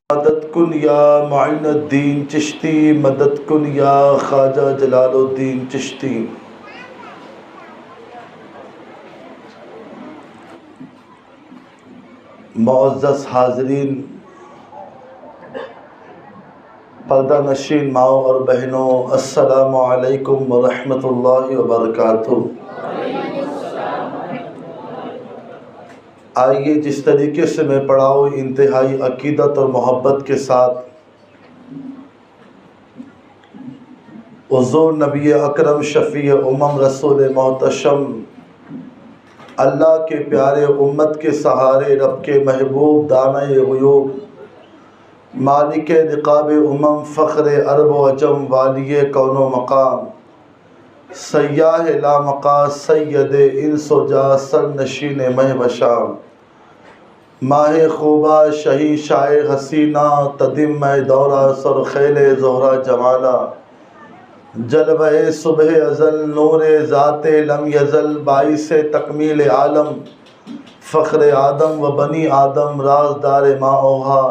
مدد کن یا معین الدین چشتی، مدد کن یا خواجہ جلال الدین چشتی۔ معزز حاضرین، پردہ نشین ماؤں اور بہنوں، السلام علیکم ورحمۃ اللہ وبرکاتہ۔ آئیے جس طریقے سے میں پڑھا ہوں انتہائی عقیدت اور محبت کے ساتھ حضور نبی اکرم شفیع امم رسول محتشم اللہ کے پیارے امت کے سہارے رب کے محبوب دانۂ غیوب مالک نقاب امم فخر عرب و عجم والی کون و مقام سیاح لامقا سید انس و جا سر نشین مہ و شام ماہ خوبہ شہی شائع حسینہ تدم میں دورہ سرخیل زہرہ جمالہ جلوہ صبح ازل نور ذات لم یزل باعث تکمیل عالم فخر آدم و بنی آدم رازدار ما اوہا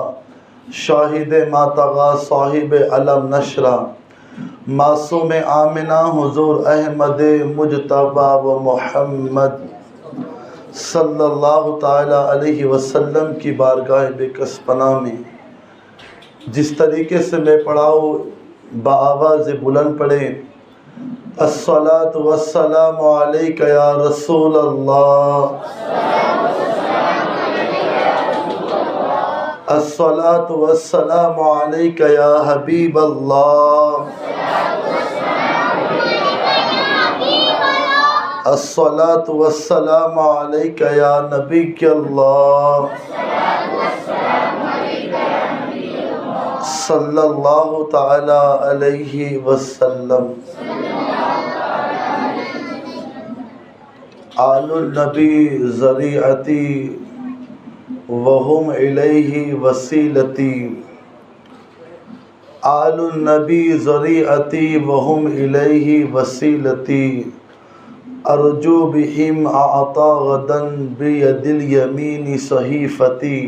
شاہد ما طغا صاحب علم نشرہ معصوم آمنہ حضور احمد مجتبی و محمد صلی اللہ تعالی علیہ وسلم کی بارگاہ بکس پناہ میں جس طریقے سے میں پڑھاؤ بآواز بلند پڑھیں، الصلاۃ والسلام علیک یا رسول اللہ، الصلاۃ والسلام علیک یا حبیب اللہ، الصلاۃ والسلام علیک یا نبی اللہ، صلی اللہ تعالی علیہ وسلم۔ آل النبی ذریعتی وہم الیہ وسیلتی، آل النبی ذریعتی وہم الیہ وسیلتی، ارجو بہم اعطا غدا بید الیمین صحیفتی،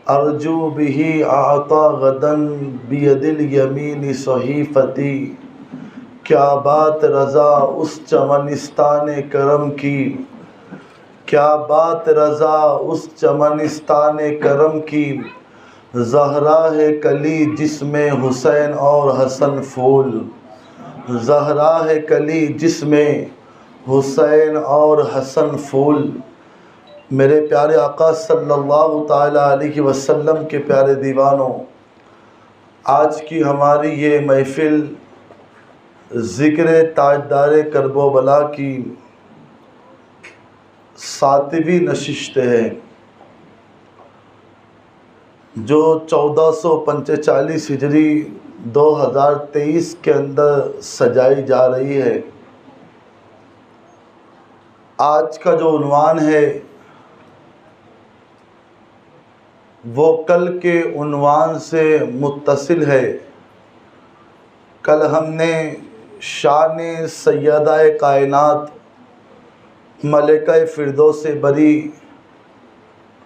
ارجو بہ اعطا غدا بید الیمین صحیفتی۔ کیا بات رضا اس چمنستان کرم کی، کیا بات رضا اس چمنستان کرم کی، زہرا ہے کلی جس میں حسین اور حسن پھول، زہرا ہے کلی جس میں حسین اور حسن پھول۔ میرے پیارے آقا صلی اللہ تعالی علیہ وسلم کے پیارے دیوانوں، آج کی ہماری یہ محفل ذکر تاجدار کرب و بلا کی 7ویں نشست ہے جو 1445 ہجری 2023 کے اندر سجائی جا رہی ہے۔ آج کا جو عنوان ہے وہ کل کے عنوان سے متصل ہے۔ کل ہم نے شان سیدہ کائنات ملکہ فردوس بری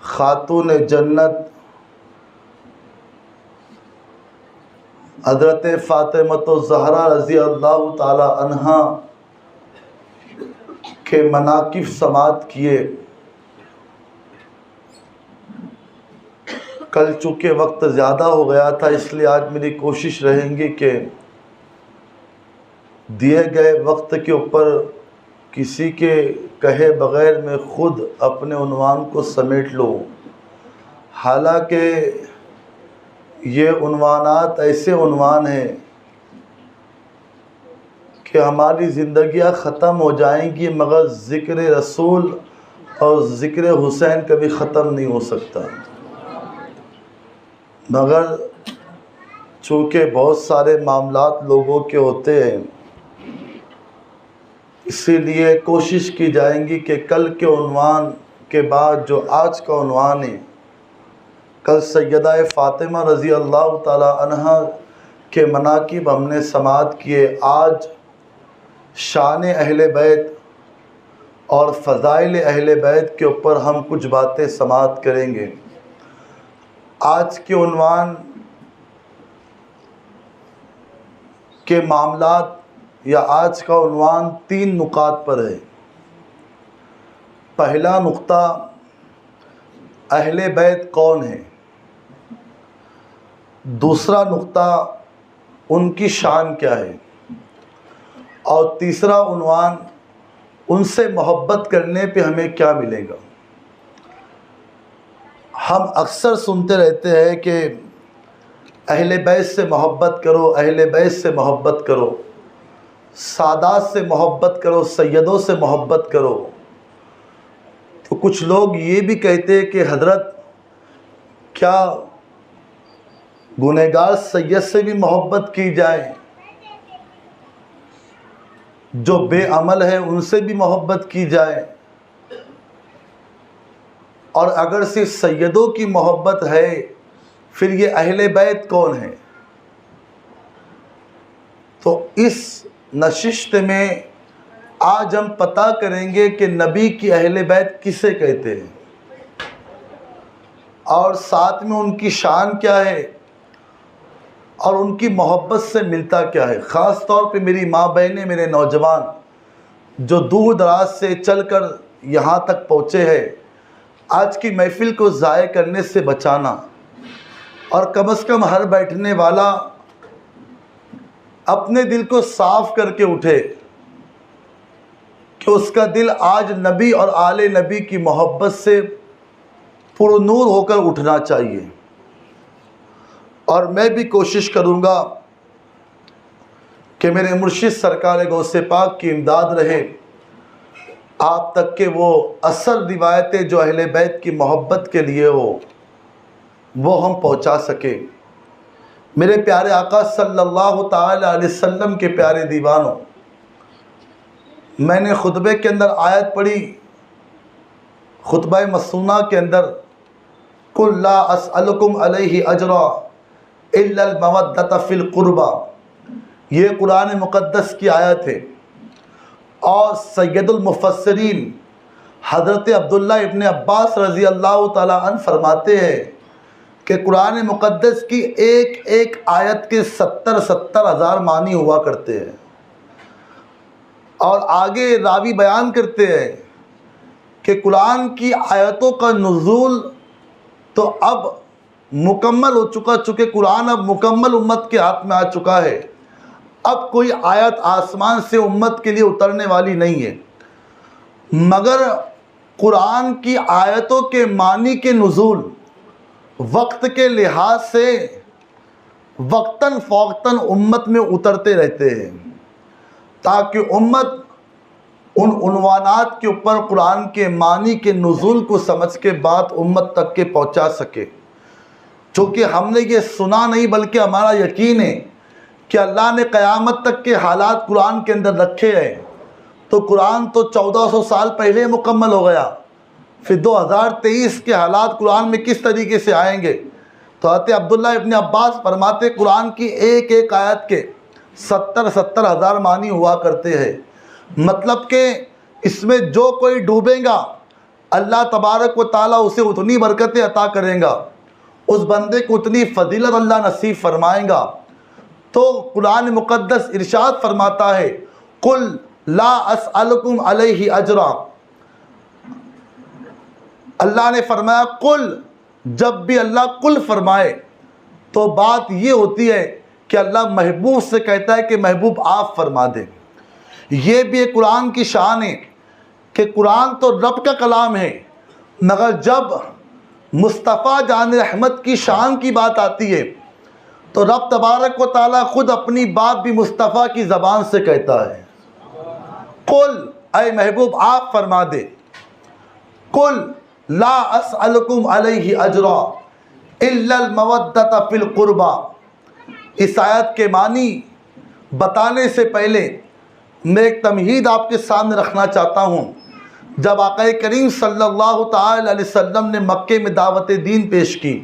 خاتون جنت حضرت فاطمۃ الزہرا رضی اللہ تعالی عنہا کے مناقب سماعت کیے۔ کل چونکہ وقت زیادہ ہو گیا تھا، اس لیے آج میری کوشش رہیں گی کہ دیے گئے وقت کے اوپر کسی کے کہے بغیر میں خود اپنے عنوان کو سمیٹ لوں۔ حالانکہ یہ عنوانات ایسے عنوان ہیں کہ ہماری زندگیاں ختم ہو جائیں گی مگر ذکر رسول اور ذکر حسین کبھی ختم نہیں ہو سکتا۔ مگر چونکہ بہت سارے معاملات لوگوں کے ہوتے ہیں، اسی لیے کوشش کی جائیں گی کہ کل کے عنوان کے بعد جو آج کا عنوان ہے، کل سیدہ فاطمہ رضی اللہ تعالی عنہا کے مناقب ہم نے سماعت کیے، آج شان اہل بیت اور فضائل اہل بیت کے اوپر ہم کچھ باتیں سماعت کریں گے۔ آج کے عنوان کے معاملات یا آج کا عنوان 3 نکات پر ہے۔ پہلا نقطہ اہل بیت کون ہیں، دوسرا نقطہ ان کی شان کیا ہے، اور تیسرا عنوان ان سے محبت کرنے پہ ہمیں کیا ملے گا۔ ہم اکثر سنتے رہتے ہیں کہ اہل بیت سے محبت کرو، اہل بیت سے محبت کرو، سادات سے محبت کرو، سیدوں سے محبت کرو۔ تو کچھ لوگ یہ بھی کہتے ہیں کہ حضرت کیا گنہگار سید سے بھی محبت کی جائے، جو بے عمل ہے ان سے بھی محبت کی جائے، اور اگر صرف سیدوں کی محبت ہے پھر یہ اہل بیت کون ہے؟ تو اس نشست میں آج ہم پتہ کریں گے کہ نبی کی اہل بیت کسے کہتے ہیں، اور ساتھ میں ان کی شان کیا ہے اور ان کی محبت سے ملتا کیا ہے۔ خاص طور پہ میری ماں بہنیں، میرے نوجوان جو دور دراز سے چل کر یہاں تک پہنچے ہیں، آج کی محفل کو ضائع کرنے سے بچانا، اور کم از کم ہر بیٹھنے والا اپنے دل کو صاف کر کے اٹھے کہ اس کا دل آج نبی اور آل نبی کی محبت سے پر نور ہو کر اٹھنا چاہیے۔ اور میں بھی کوشش کروں گا کہ میرے مرشد سرکار غوث پاک کی امداد رہے آپ تک کہ وہ اصل روایتیں جو اہل بیت کی محبت کے لیے ہو وہ ہم پہنچا سکیں۔ میرے پیارے آقا صلی اللہ تعالی علیہ وسلم کے پیارے دیوانوں، میں نے خطبے کے اندر آیت پڑھی، خطبہ مسنونہ کے اندر، قُل لا اسألکم علیہ اجرا الا المودۃ فی القربى، یہ قرآن مقدس کی آیت ہے۔ اور سید المفسرین حضرت عبداللہ ابن عباس رضی اللہ تعالی عنہ فرماتے ہیں کہ قرآن مقدس کی ایک ایک آیت کے 70 ہزار معنی ہوا کرتے ہیں۔ اور آگے راوی بیان کرتے ہیں کہ قرآن کی آیتوں کا نزول تو اب مکمل ہو چکا، چونکہ قرآن اب مکمل امت کے ہاتھ میں آ چکا ہے، اب کوئی آیت آسمان سے امت کے لیے اترنے والی نہیں ہے، مگر قرآن کی آیتوں کے معنی کے نزول وقت کے لحاظ سے وقتاً فوقتاً امت میں اترتے رہتے ہیں، تاکہ امت ان عنوانات کے اوپر قرآن کے معنی کے نزول کو سمجھ کے بات امت تک کے پہنچا سکے۔ چونکہ ہم نے یہ سنا نہیں بلکہ ہمارا یقین ہے کہ اللہ نے قیامت تک کے حالات قرآن کے اندر رکھے ہیں، تو قرآن تو 1400 سال پہلے مکمل ہو گیا، پھر 2023 کے حالات قرآن میں کس طریقے سے آئیں گے؟ تو حضرت عبداللہ ابن عباس فرماتے قرآن کی ایک ایک آیت کے 70 ہزار معنی ہوا کرتے ہیں، مطلب کہ اس میں جو کوئی ڈوبے گا اللہ تبارک و تعالیٰ اسے اتنی برکتیں عطا کریں گا، اس بندے کو اتنی فضیلت اللہ نصیب فرمائیں گا۔ تو قرآن مقدس ارشاد فرماتا ہے قُل لا اسألکم علیہ اجرا، اللہ نے فرمایا قل، جب بھی اللہ قل فرمائے تو بات یہ ہوتی ہے کہ اللہ محبوب سے کہتا ہے کہ محبوب آپ فرما دیں۔ یہ بھی ایک قرآن کی شان ہے کہ قرآن تو رب کا کلام ہے، مگر جب مصطفیٰ جان رحمت کی شان کی بات آتی ہے تو رب تبارک و تعالیٰ خود اپنی بات بھی مصطفیٰ کی زبان سے کہتا ہے۔ قل، اے محبوب آپ فرما دے، قل لا اسألکم علیہ اجرا الا المودۃ فی القربى۔ اس آیت کے معنی بتانے سے پہلے میں ایک تمہید آپ کے سامنے رکھنا چاہتا ہوں۔ جب آقا کریم صلی اللہ تعالی علیہ وسلم نے مکے میں دعوت دین پیش کی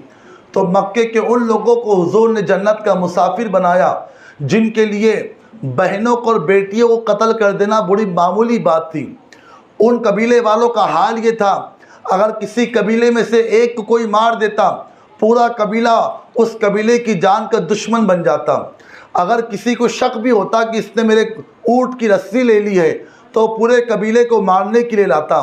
تو مکے کے ان لوگوں کو حضور نے جنت کا مسافر بنایا جن کے لیے بہنوں کو اور بیٹیوں کو قتل کر دینا بڑی معمولی بات تھی۔ ان قبیلے والوں کا حال یہ تھا، اگر کسی قبیلے میں سے ایک کو کوئی مار دیتا پورا قبیلہ اس قبیلے کی جان کا دشمن بن جاتا۔ اگر کسی کو شک بھی ہوتا کہ اس نے میرے اونٹ کی رسی لے لی ہے تو پورے قبیلے کو مارنے کے لیے لاتا۔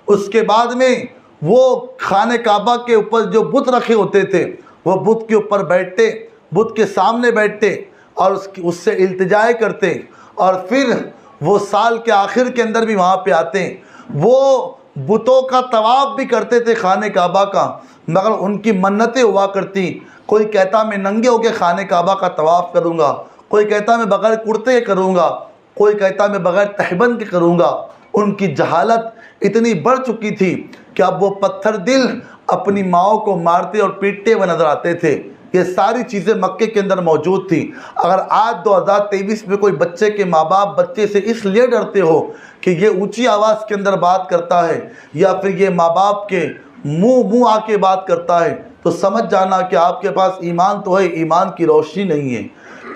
اس کے بعد میں وہ خانہ کعبہ کے اوپر جو بت رکھے ہوتے تھے وہ بت کے اوپر بیٹھتے، بت کے سامنے بیٹھتے اور اس سے التجائے کرتے، اور پھر وہ سال کے آخر کے اندر بھی وہاں پہ آتے، وہ بتوں کا طواف بھی کرتے تھے خانہ کعبہ کا، مگر ان کی منتیں ہوا کرتی۔ کوئی کہتا میں ننگے ہو کے خانہ کعبہ کا طواف کروں گا، کوئی کہتا میں بغیر کرتے کروں گا، کوئی کہتا میں بغیر تہبند کے کروں گا۔ ان کی جہالت اتنی بڑھ چکی تھی کہ اب وہ پتھر دل اپنی ماؤں کو مارتے اور پیٹتے ہوئے نظر آتے تھے۔ یہ ساری چیزیں مکے کے اندر موجود تھیں۔ اگر آج 2023 میں کوئی بچے کے ماں باپ بچے سے اس لیے ڈرتے ہو کہ یہ اونچی آواز کے اندر بات کرتا ہے یا پھر یہ ماں باپ کے منہ آ کے بات کرتا ہے، تو سمجھ جانا کہ آپ کے پاس ایمان تو ہے، ایمان کی روشنی نہیں ہے۔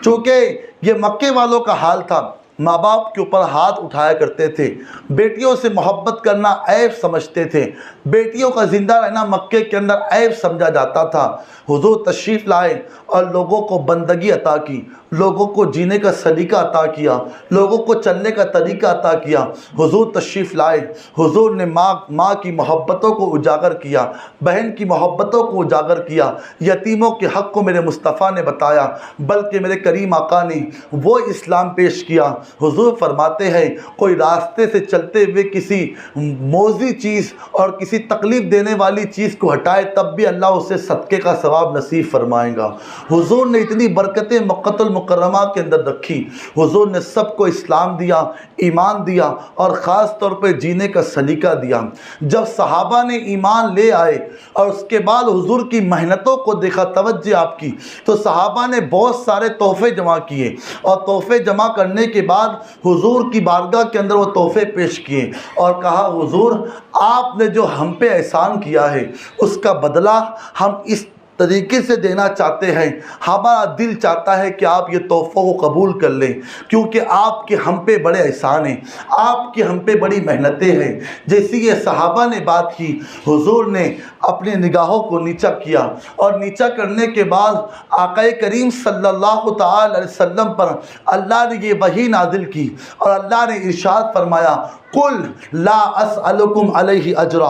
چونکہ یہ مکے والوں کا حال تھا، ماں باپ کے اوپر ہاتھ اٹھایا کرتے تھے، بیٹیوں سے محبت کرنا عیب سمجھتے تھے، بیٹیوں کا زندہ رہنا مکے کے اندر عیب سمجھا جاتا تھا۔ حضور تشریف لائے اور لوگوں کو بندگی عطا کی، لوگوں کو جینے کا سلیقہ عطا کیا، لوگوں کو چلنے کا طریقہ عطا کیا۔ حضور تشریف لائے، حضور نے ماں کی محبتوں کو اجاگر کیا، بہن کی محبتوں کو اجاگر کیا، یتیموں کے حق کو میرے مصطفیٰ نے بتایا، بلکہ میرے کریم آقا نے وہ اسلام پیش کیا۔ حضور فرماتے ہیں کوئی راستے سے چلتے ہوئے کسی موذی چیز اور کسی تکلیف دینے والی چیز کو ہٹائے تب بھی اللہ اسے صدقے کا ثواب نصیب فرمائے گا۔ حضور نے اتنی برکتیں مکۃ المکرمہ کے اندر رکھی، حضور نے سب کو اسلام دیا، ایمان دیا، اور خاص طور پہ جینے کا سلیقہ دیا۔ جب صحابہ نے ایمان لے آئے اور اس کے بعد حضور کی محنتوں کو دیکھا، توجہ آپ کی، تو صحابہ نے بہت سارے تحفے جمع کیے، اور تحفے جمع کرنے کے بعد حضور کی بارگاہ کے اندر وہ تحفے پیش کیے اور کہا حضور آپ نے جو ہم پہ احسان کیا ہے اس کا بدلہ ہم اس طریقے سے دینا چاہتے ہیں، ہمارا دل چاہتا ہے کہ آپ یہ تحفوں کو قبول کر لیں، کیونکہ آپ کے ہم پہ بڑے احسان ہیں، آپ کی ہم پہ بڑی محنتیں ہیں۔ جیسی یہ صحابہ نے بات کی، حضور نے اپنی نگاہوں کو نیچا کیا، اور نیچا کرنے کے بعد آقا کریم صلی اللہ تعالی علیہ وسلم پر اللہ نے یہ وحی نازل کی، اور اللہ نے ارشاد فرمایا قل لا اسألکم علیہ اجرا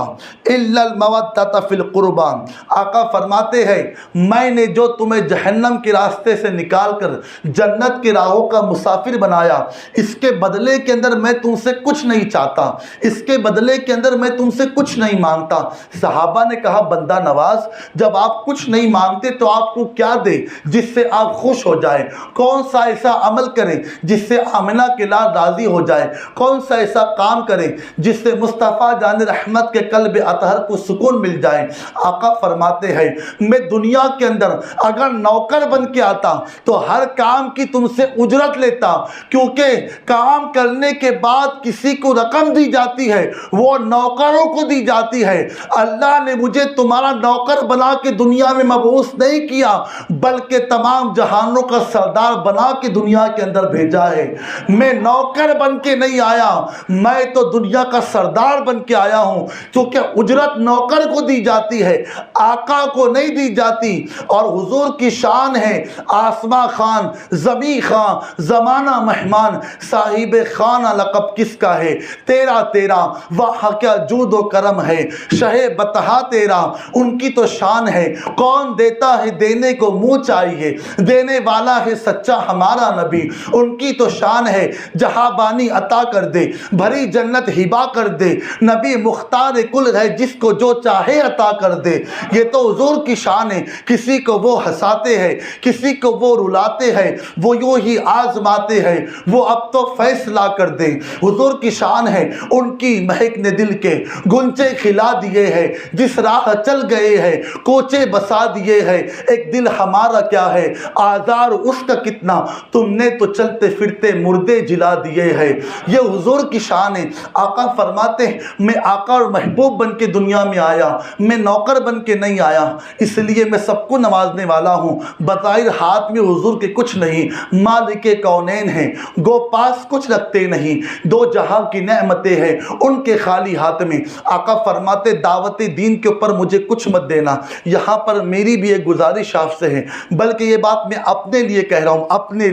الا المودۃ فی القربى۔ آقا فرماتے ہیں میں نے جو تمہیں جہنم کے راستے سے نکال کر جنت کے راہوں کا مسافر بنایا، اس کے بدلے کے اندر میں تم سے کچھ نہیں چاہتا، اس کے بدلے کے اندر میں تم سے کچھ نہیں مانگتا۔ صحابہ نے کہا بندہ نواز جب آپ کچھ نہیں مانگتے تو آپ کو کیا دے جس سے آپ خوش ہو جائیں؟ کون سا ایسا عمل کریں جس سے آمنہ کے لال راضی ہو جائے؟ کون سا ایسا کام کریں جس سے مصطفیٰ جان رحمت کے قلب اطہر کو سکون مل جائے؟ آقا فرماتے ہیں میں دنیا کے اندر اگر نوکر بن کے آتا تو ہر کام کی تم سے اجرت لیتا، کیونکہ کام کرنے کے بعد کسی کو رقم دی جاتی ہے، وہ نوکروں کو دی جاتی ہے۔ اللہ نے مجھے تمہارا نوکر بنا کے دنیا میں مبعوث نہیں کیا، بلکہ تمام جہانوں کا سردار بنا کے دنیا کے اندر بھیجا ہے۔ میں نوکر بن کے نہیں آیا، میں تو دنیا کا سردار بن کے آیا ہوں، کیونکہ اجرت نوکر کو دی جاتی ہے، آقا کو نہیں دی جاتی۔ اور حضور کی شان ہے آسماں خان، زمیں خان، زمانہ مہمان، صاحب خانہ لقب کس کا ہے؟ تیرا تیرا وہاں کیا جود و کرم ہے، شہ بتہا تیرا ان کی تو شان ہے۔ کون دیتا ہے دینے کو منہ چاہیے، دینے والا ہے سچا ہمارا نبی، ان کی تو شان ہے جہاں بانی عطا کر دے، بھری جنت ہبا کر دے، نبی مختار کل ہے جس کو جو چاہے عطا کر دے۔ یہ تو حضور کی شان ہے، کسی کو وہ ہنساتے ہیں، کسی کو وہ رلاتے ہیں، وہ یوں ہی آزماتے ہیں، وہ اب تو فیصلہ کر دیں۔ حضور کی شان ہے ان کی مہک نے دل کے گنچے کھلا دیے ہیں، جس راہ چل گئے ہیں کوچے بسا دیے ہیں۔ ایک دل ہمارا کیا ہے آزار اس کا کتنا، تم نے تو چلتے پھرتے مردے جلا دیے ہیں۔ یہ حضور کی شان مانے۔ آقا فرماتے ہیں میں آقا اور محبوب بن کے دنیا میں آیا، میں نوکر بن کے نہیں آیا، اس لیے میں سب کو نوازنے والا ہوں۔ بظاہر ہاتھ میں حضور کے کچھ نہیں، مالک کونین ہیں، گو پاس کچھ رکھتے نہیں، دو جہاں کی نعمتیں ہیں ان کے خالی ہاتھ میں۔ آقا فرماتے دعوت دین کے اوپر مجھے کچھ مت دینا۔ یہاں پر میری بھی ایک گزارش آپ سے ہے، بلکہ یہ بات میں اپنے لیے کہہ رہا ہوں، اپنے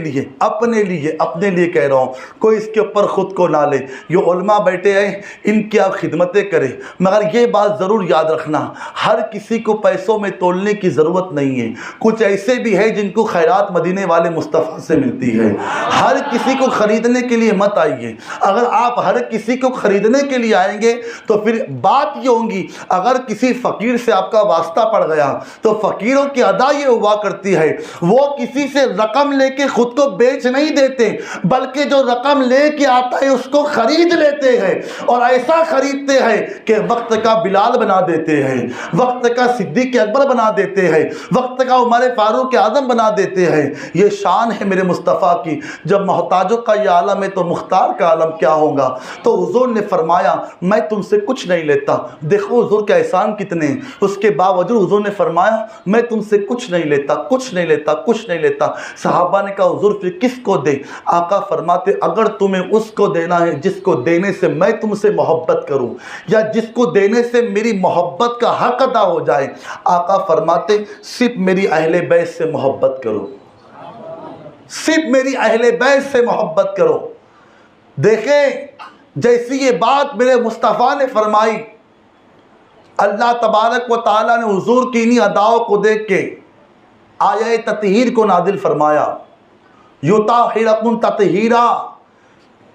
لیے کہہ رہا ہوں، کوئی اس کے اوپر خود کو نہ لے۔ یہ علماء بیٹھے ہیں، ان کی آپ خدمتیں کریں، مگر یہ بات ضرور یاد رکھنا، ہر کسی کو پیسوں میں تولنے کی ضرورت نہیں ہے۔ کچھ ایسے بھی ہیں جن کو خیرات مدینے والے مصطفیٰ سے ملتی ہے۔ ہر کسی کو خریدنے کے لیے مت آئیے۔ اگر آپ ہر کسی کو خریدنے کے لیے آئیں گے تو پھر بات یہ ہوگی، اگر کسی فقیر سے آپ کا واسطہ پڑ گیا تو فقیروں کی ادا یہ ہوا کرتی ہے، وہ کسی سے رقم لے کے خود کو بیچ نہیں دیتے، بلکہ جو رقم لے کے آتا ہے اس کو خرید لیتے ہیں، اور ایسا خریدتے ہیں کہ وقت کا بلال بنا دیتے ہیں، وقت کا صدیق اکبر بنا دیتے ہیں، وقت کا عمر فاروق اعظم بنا دیتے ہیں۔ یہ شان ہے میرے مصطفیٰ کی۔ جب محتاجوں کا یہ عالم ہے تو مختار کا عالم کیا ہوگا؟ تو حضور نے فرمایا میں تم سے کچھ نہیں لیتا۔ دیکھو حضور کے احسان کتنے ہیں، اس کے باوجود حضور نے فرمایا میں تم سے کچھ نہیں لیتا۔ صحابہ نے کہا حضور پھر کس کو دے؟ آقا فرماتے اگر تمہیں اس کو دینا ہے جس کو دینے سے میں تم سے محبت کروں، یا جس کو دینے سے میری محبت کا حق ادا ہو جائے، آقا فرماتے صرف میری اہل بیت سے محبت کرو، صرف میری اہل بیت سے محبت کرو۔ دیکھیں جیسی یہ بات میرے مصطفیٰ نے فرمائی، اللہ تبارک و تعالیٰ نے حضور کی انہی اداؤں کو دیکھ کے آیہ تطہیر کو نازل فرمایا، یطہرکم تطہیرا،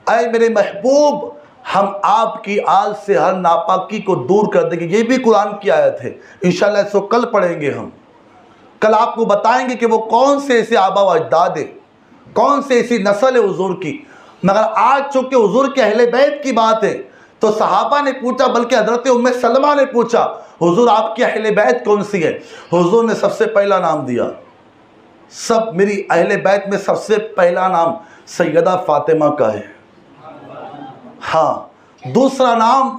اے میرے محبوب ہم آپ کی آل سے ہر ناپاکی کو دور کر دیں گے۔ یہ بھی قرآن کی آیت ہے، انشاءاللہ اس کو کل پڑھیں گے ہم، کل آپ کو بتائیں گے کہ وہ کون سے ایسے آبا و اجداد ہیں، کون سے ایسی نسل ہے حضور کی۔ مگر آج چونکہ حضور کے اہل بیت کی بات ہے تو صحابہ نے پوچھا، بلکہ حضرت ام سلمہ نے پوچھا حضور آپ کی اہل بیت کون سی ہے؟ حضور نے سب سے پہلا نام دیا، میری اہل بیت میں سب سے پہلا نام سیدہ فاطمہ کا ہے، ہاں، دوسرا نام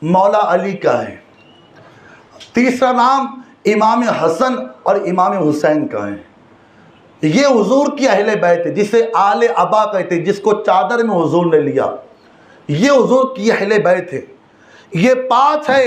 مولا علی کا ہے، تیسرا نام امام حسن اور امام حسین کا ہے۔ یہ حضور کی اہل بیت ہے، جسے آل ابا کہتے ہیں، جس کو چادر میں حضور نے لیا، یہ حضور کی اہل بیت ہے۔ یہ 5 ہے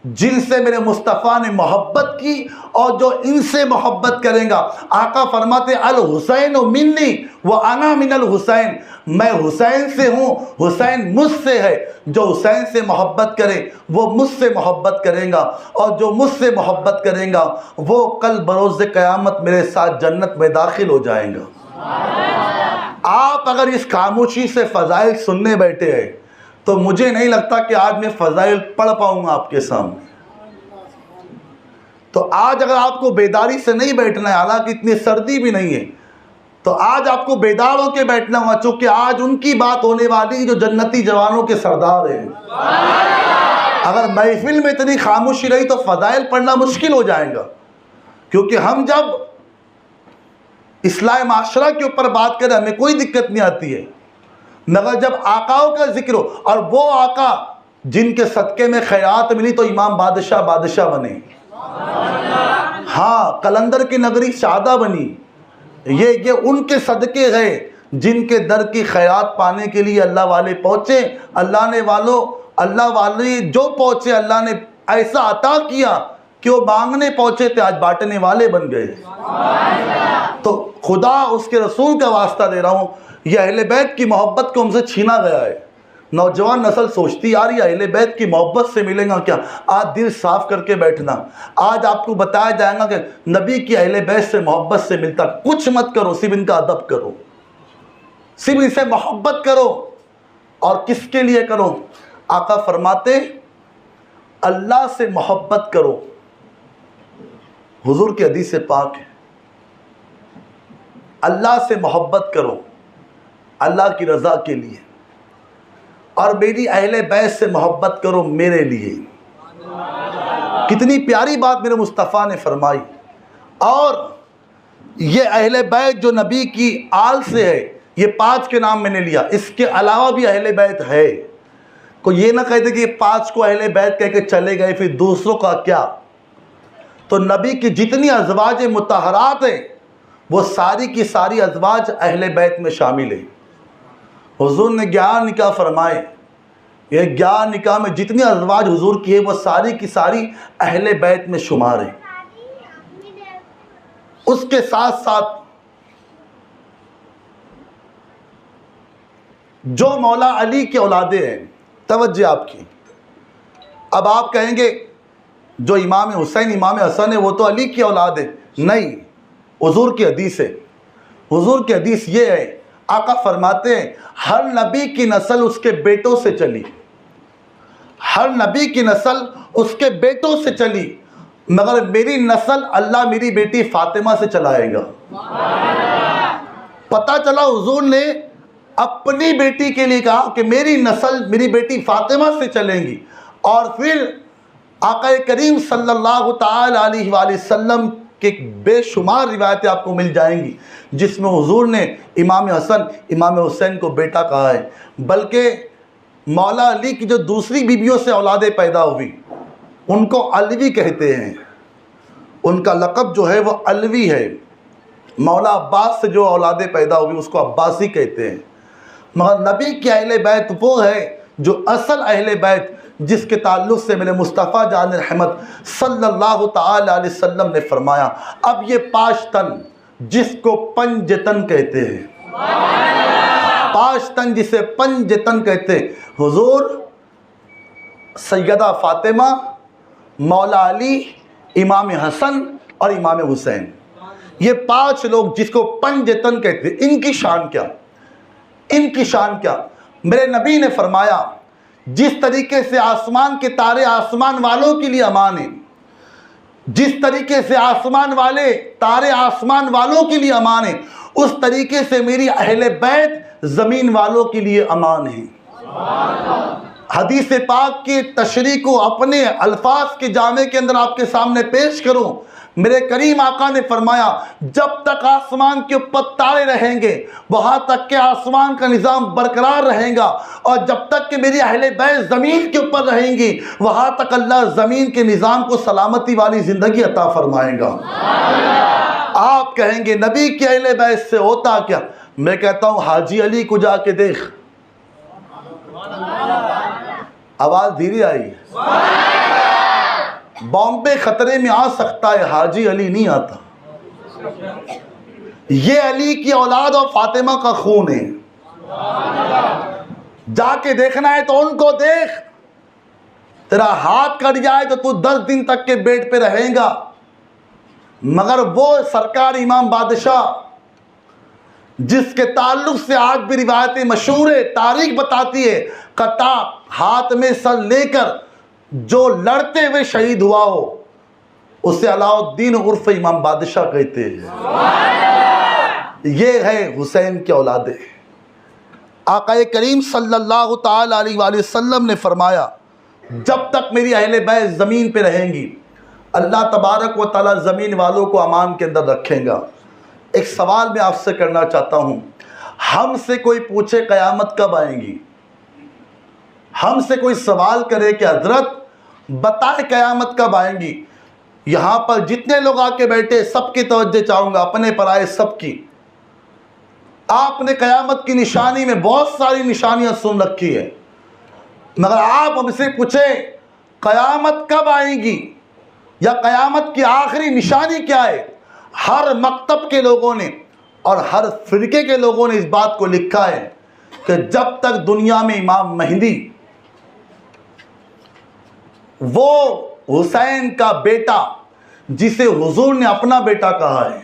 جن سے میرے مصطفیٰ نے محبت کی، اور جو ان سے محبت کریں گا، آقا فرماتے الحسین منی وانا من الحسین، میں حسین سے ہوں، حسین مجھ سے ہے۔ جو حسین سے محبت کرے وہ مجھ سے محبت کرے گا، اور جو مجھ سے محبت کرے گا وہ کل بروز قیامت میرے ساتھ جنت میں داخل ہو جائیں گا۔ آپ اگر اس خاموشی سے فضائل سننے بیٹھے ہیں تو مجھے نہیں لگتا کہ آج میں فضائل پڑھ پاؤں گا آپ کے سامنے۔ تو آج اگر آپ کو بیداری سے نہیں بیٹھنا ہے، حالانکہ اتنی سردی بھی نہیں ہے، تو آج آپ کو بیدار ہو کے بیٹھنا ہوگا، چونکہ آج ان کی بات ہونے والی جو جنتی جوانوں کے سردار ہیں۔ اگر محفل میں اتنی خاموشی رہی تو فضائل پڑھنا مشکل ہو جائے گا، کیونکہ ہم جب اصلاح معاشرہ کے اوپر بات کریں ہمیں کوئی دقت نہیں آتی ہے، مگر جب آقاؤں کا ذکر ہو، اور وہ آقا جن کے صدقے میں خیرات ملی تو امام بادشاہ بنے، ہاں، قلندر کی نگری شادہ بنی، یہ ان کے صدقے گئے جن کے در کی خیرات پانے کے لیے اللہ والے پہنچے۔ اللہ والے جو پہنچے اللہ نے ایسا عطا کیا کہ وہ مانگنے پہنچے تھے، آج بانٹنے والے بن گئے۔ تو خدا اس کے رسول کا واسطہ دے رہا ہوں، یہ اہل بیت کی محبت کو ہم سے چھینا گیا ہے۔ نوجوان نسل سوچتی یار یہ اہل بیت کی محبت سے ملے گا کیا؟ آج دل صاف کر کے بیٹھنا، آج آپ کو بتایا جائے گا کہ نبی کی اہل بیت سے محبت سے ملتا۔ کچھ مت کرو، صرف ان کا ادب کرو، صرف ان سے محبت کرو، اور کس کے لیے کرو؟ آقا فرماتے اللہ سے محبت کرو، حضور کی حدیث پاک ہے، اللہ سے محبت کرو اللہ کی رضا کے لیے، اور میری اہل بیت سے محبت کرو میرے لیے۔ کتنی پیاری بات میرے مصطفیٰ نے فرمائی۔ اور یہ اہل بیت جو نبی کی آل سے ہے، یہ 5 کے نام میں نے لیا، اس کے علاوہ بھی اہل بیت ہے، کوئی یہ نہ کہتے کہ یہ 5 کو اہل بیت کہہ کے چلے گئے پھر دوسروں کا کیا. تو نبی کی جتنی ازواج مطہرات ہیں وہ ساری کی ساری ازواج اہل بیت میں شامل ہیں. حضور نے 11 نکاح فرمائے. یہ 11 نکاح میں جتنی ازواج حضور کی ہے وہ ساری کی ساری اہل بیت میں شمار ہیں. اس کے ساتھ ساتھ جو مولا علی کی اولادیں ہیں، توجہ آپ کی. اب آپ کہیں گے جو امام حسین امام حسن ہے وہ تو علی کی اولاد ہے. نہیں، حضور کی حدیث ہے. حضور کی حدیث یہ ہے، آقا فرماتے ہیں ہر نبی کی نسل اس کے بیٹوں سے چلی، ہر نبی کی نسل اس کے بیٹوں سے چلی، مگر میری نسل اللہ میری بیٹی فاطمہ سے چلائے گا. پتہ چلا حضور نے اپنی بیٹی کے لیے کہا کہ میری نسل میری بیٹی فاطمہ سے چلیں گی. اور پھر آقا کریم صلی اللہ تعالی علیہ وآلہ وسلم کہ بے شمار روایتیں آپ کو مل جائیں گی جس میں حضور نے امام حسن امام حسین کو بیٹا کہا ہے. بلکہ مولا علی کی جو دوسری بیویوں سے اولادیں پیدا ہوئی ان کو علوی کہتے ہیں. ان کا لقب جو ہے وہ علوی ہے. مولا عباس سے جو اولادیں پیدا ہوئی اس کو عباسی کہتے ہیں. مگر نبی کی اہل بیت وہ ہے جو اصل اہل بیت جس کے تعلق سے میرے مصطفیٰ جان رحمت صلی اللہ تعالی علیہ وسلم نے فرمایا اب یہ 5 تن جس کو پنجتن کہتے ہیں، 5 تن جسے پنجتن کہتے ہیں، حضور، سیدہ فاطمہ، مولا علی، امام حسن اور امام حسین، یہ 5 لوگ جس کو پنجتن کہتے ہیں. ان کی شان کیا، ان کی شان کیا؟ میرے نبی نے فرمایا جس طریقے سے آسمان کے تارے آسمان والوں کے لیے امان ہیں، جس طریقے سے آسمان والے تارے آسمان والوں کے لیے امان ہیں، اس طریقے سے میری اہل بیت زمین والوں کے لیے امان ہیں. حدیث پاک کی تشریح کو اپنے الفاظ کے جامع کے اندر آپ کے سامنے پیش کروں. میرے کریم آقا نے فرمایا جب تک آسمان کے اوپر تارے رہیں گے وہاں تک کہ آسمان کا نظام برقرار رہے گا، اور جب تک کہ میری اہل بیت زمین کے اوپر رہیں گی وہاں تک اللہ زمین کے نظام کو سلامتی والی زندگی عطا فرمائے گا. آپ کہیں گے نبی کی اہل بیت سے ہوتا کیا؟ میں کہتا ہوں حاجی علی کو جا کے دیکھ. آواز دھیرے آئی. بامبے خطرے میں آ سکتا ہے، حاجی علی نہیں آتا. یہ علی کی اولاد اور فاطمہ کا خون ہے. جا کے دیکھنا ہے تو ان کو دیکھ. تیرا ہاتھ کٹ جائے تو تو 10 دن تک کے بیڈ پہ رہیں گا، مگر وہ سرکار امام بادشاہ جس کے تعلق سے آج بھی روایتیں مشہور ہے، تاریخ بتاتی ہے، کتاب ہاتھ میں سر لے کر جو لڑتے ہوئے شہید ہوا ہو اسے علاء الدین عرف امام بادشاہ کہتے ہیں. یہ ہے حسین کی اولادیں. آقا کریم صلی اللہ تعالی علیہ وآلہ وسلم نے فرمایا جب تک میری اہل بیت زمین پہ رہیں گی اللہ تبارک و تعالی زمین والوں کو امان کے اندر رکھیں گا. ایک سوال میں آپ سے کرنا چاہتا ہوں، ہم سے کوئی پوچھے قیامت کب آئیں گی، ہم سے کوئی سوال کرے کہ حضرت بتائے قیامت کب آئیں گی، یہاں پر جتنے لوگ آ کے بیٹھے سب کی توجہ چاہوں گا، اپنے پرائے سب کی. آپ نے قیامت کی نشانی میں بہت ساری نشانیاں سن رکھی ہے، مگر آپ ہم سے پوچھیں قیامت کب آئیں گی یا قیامت کی آخری نشانی کیا ہے، ہر مکتب کے لوگوں نے اور ہر فرقے کے لوگوں نے اس بات کو لکھا ہے کہ جب تک دنیا میں امام مہدی وہ حسین کا بیٹا جسے حضور نے اپنا بیٹا کہا ہے،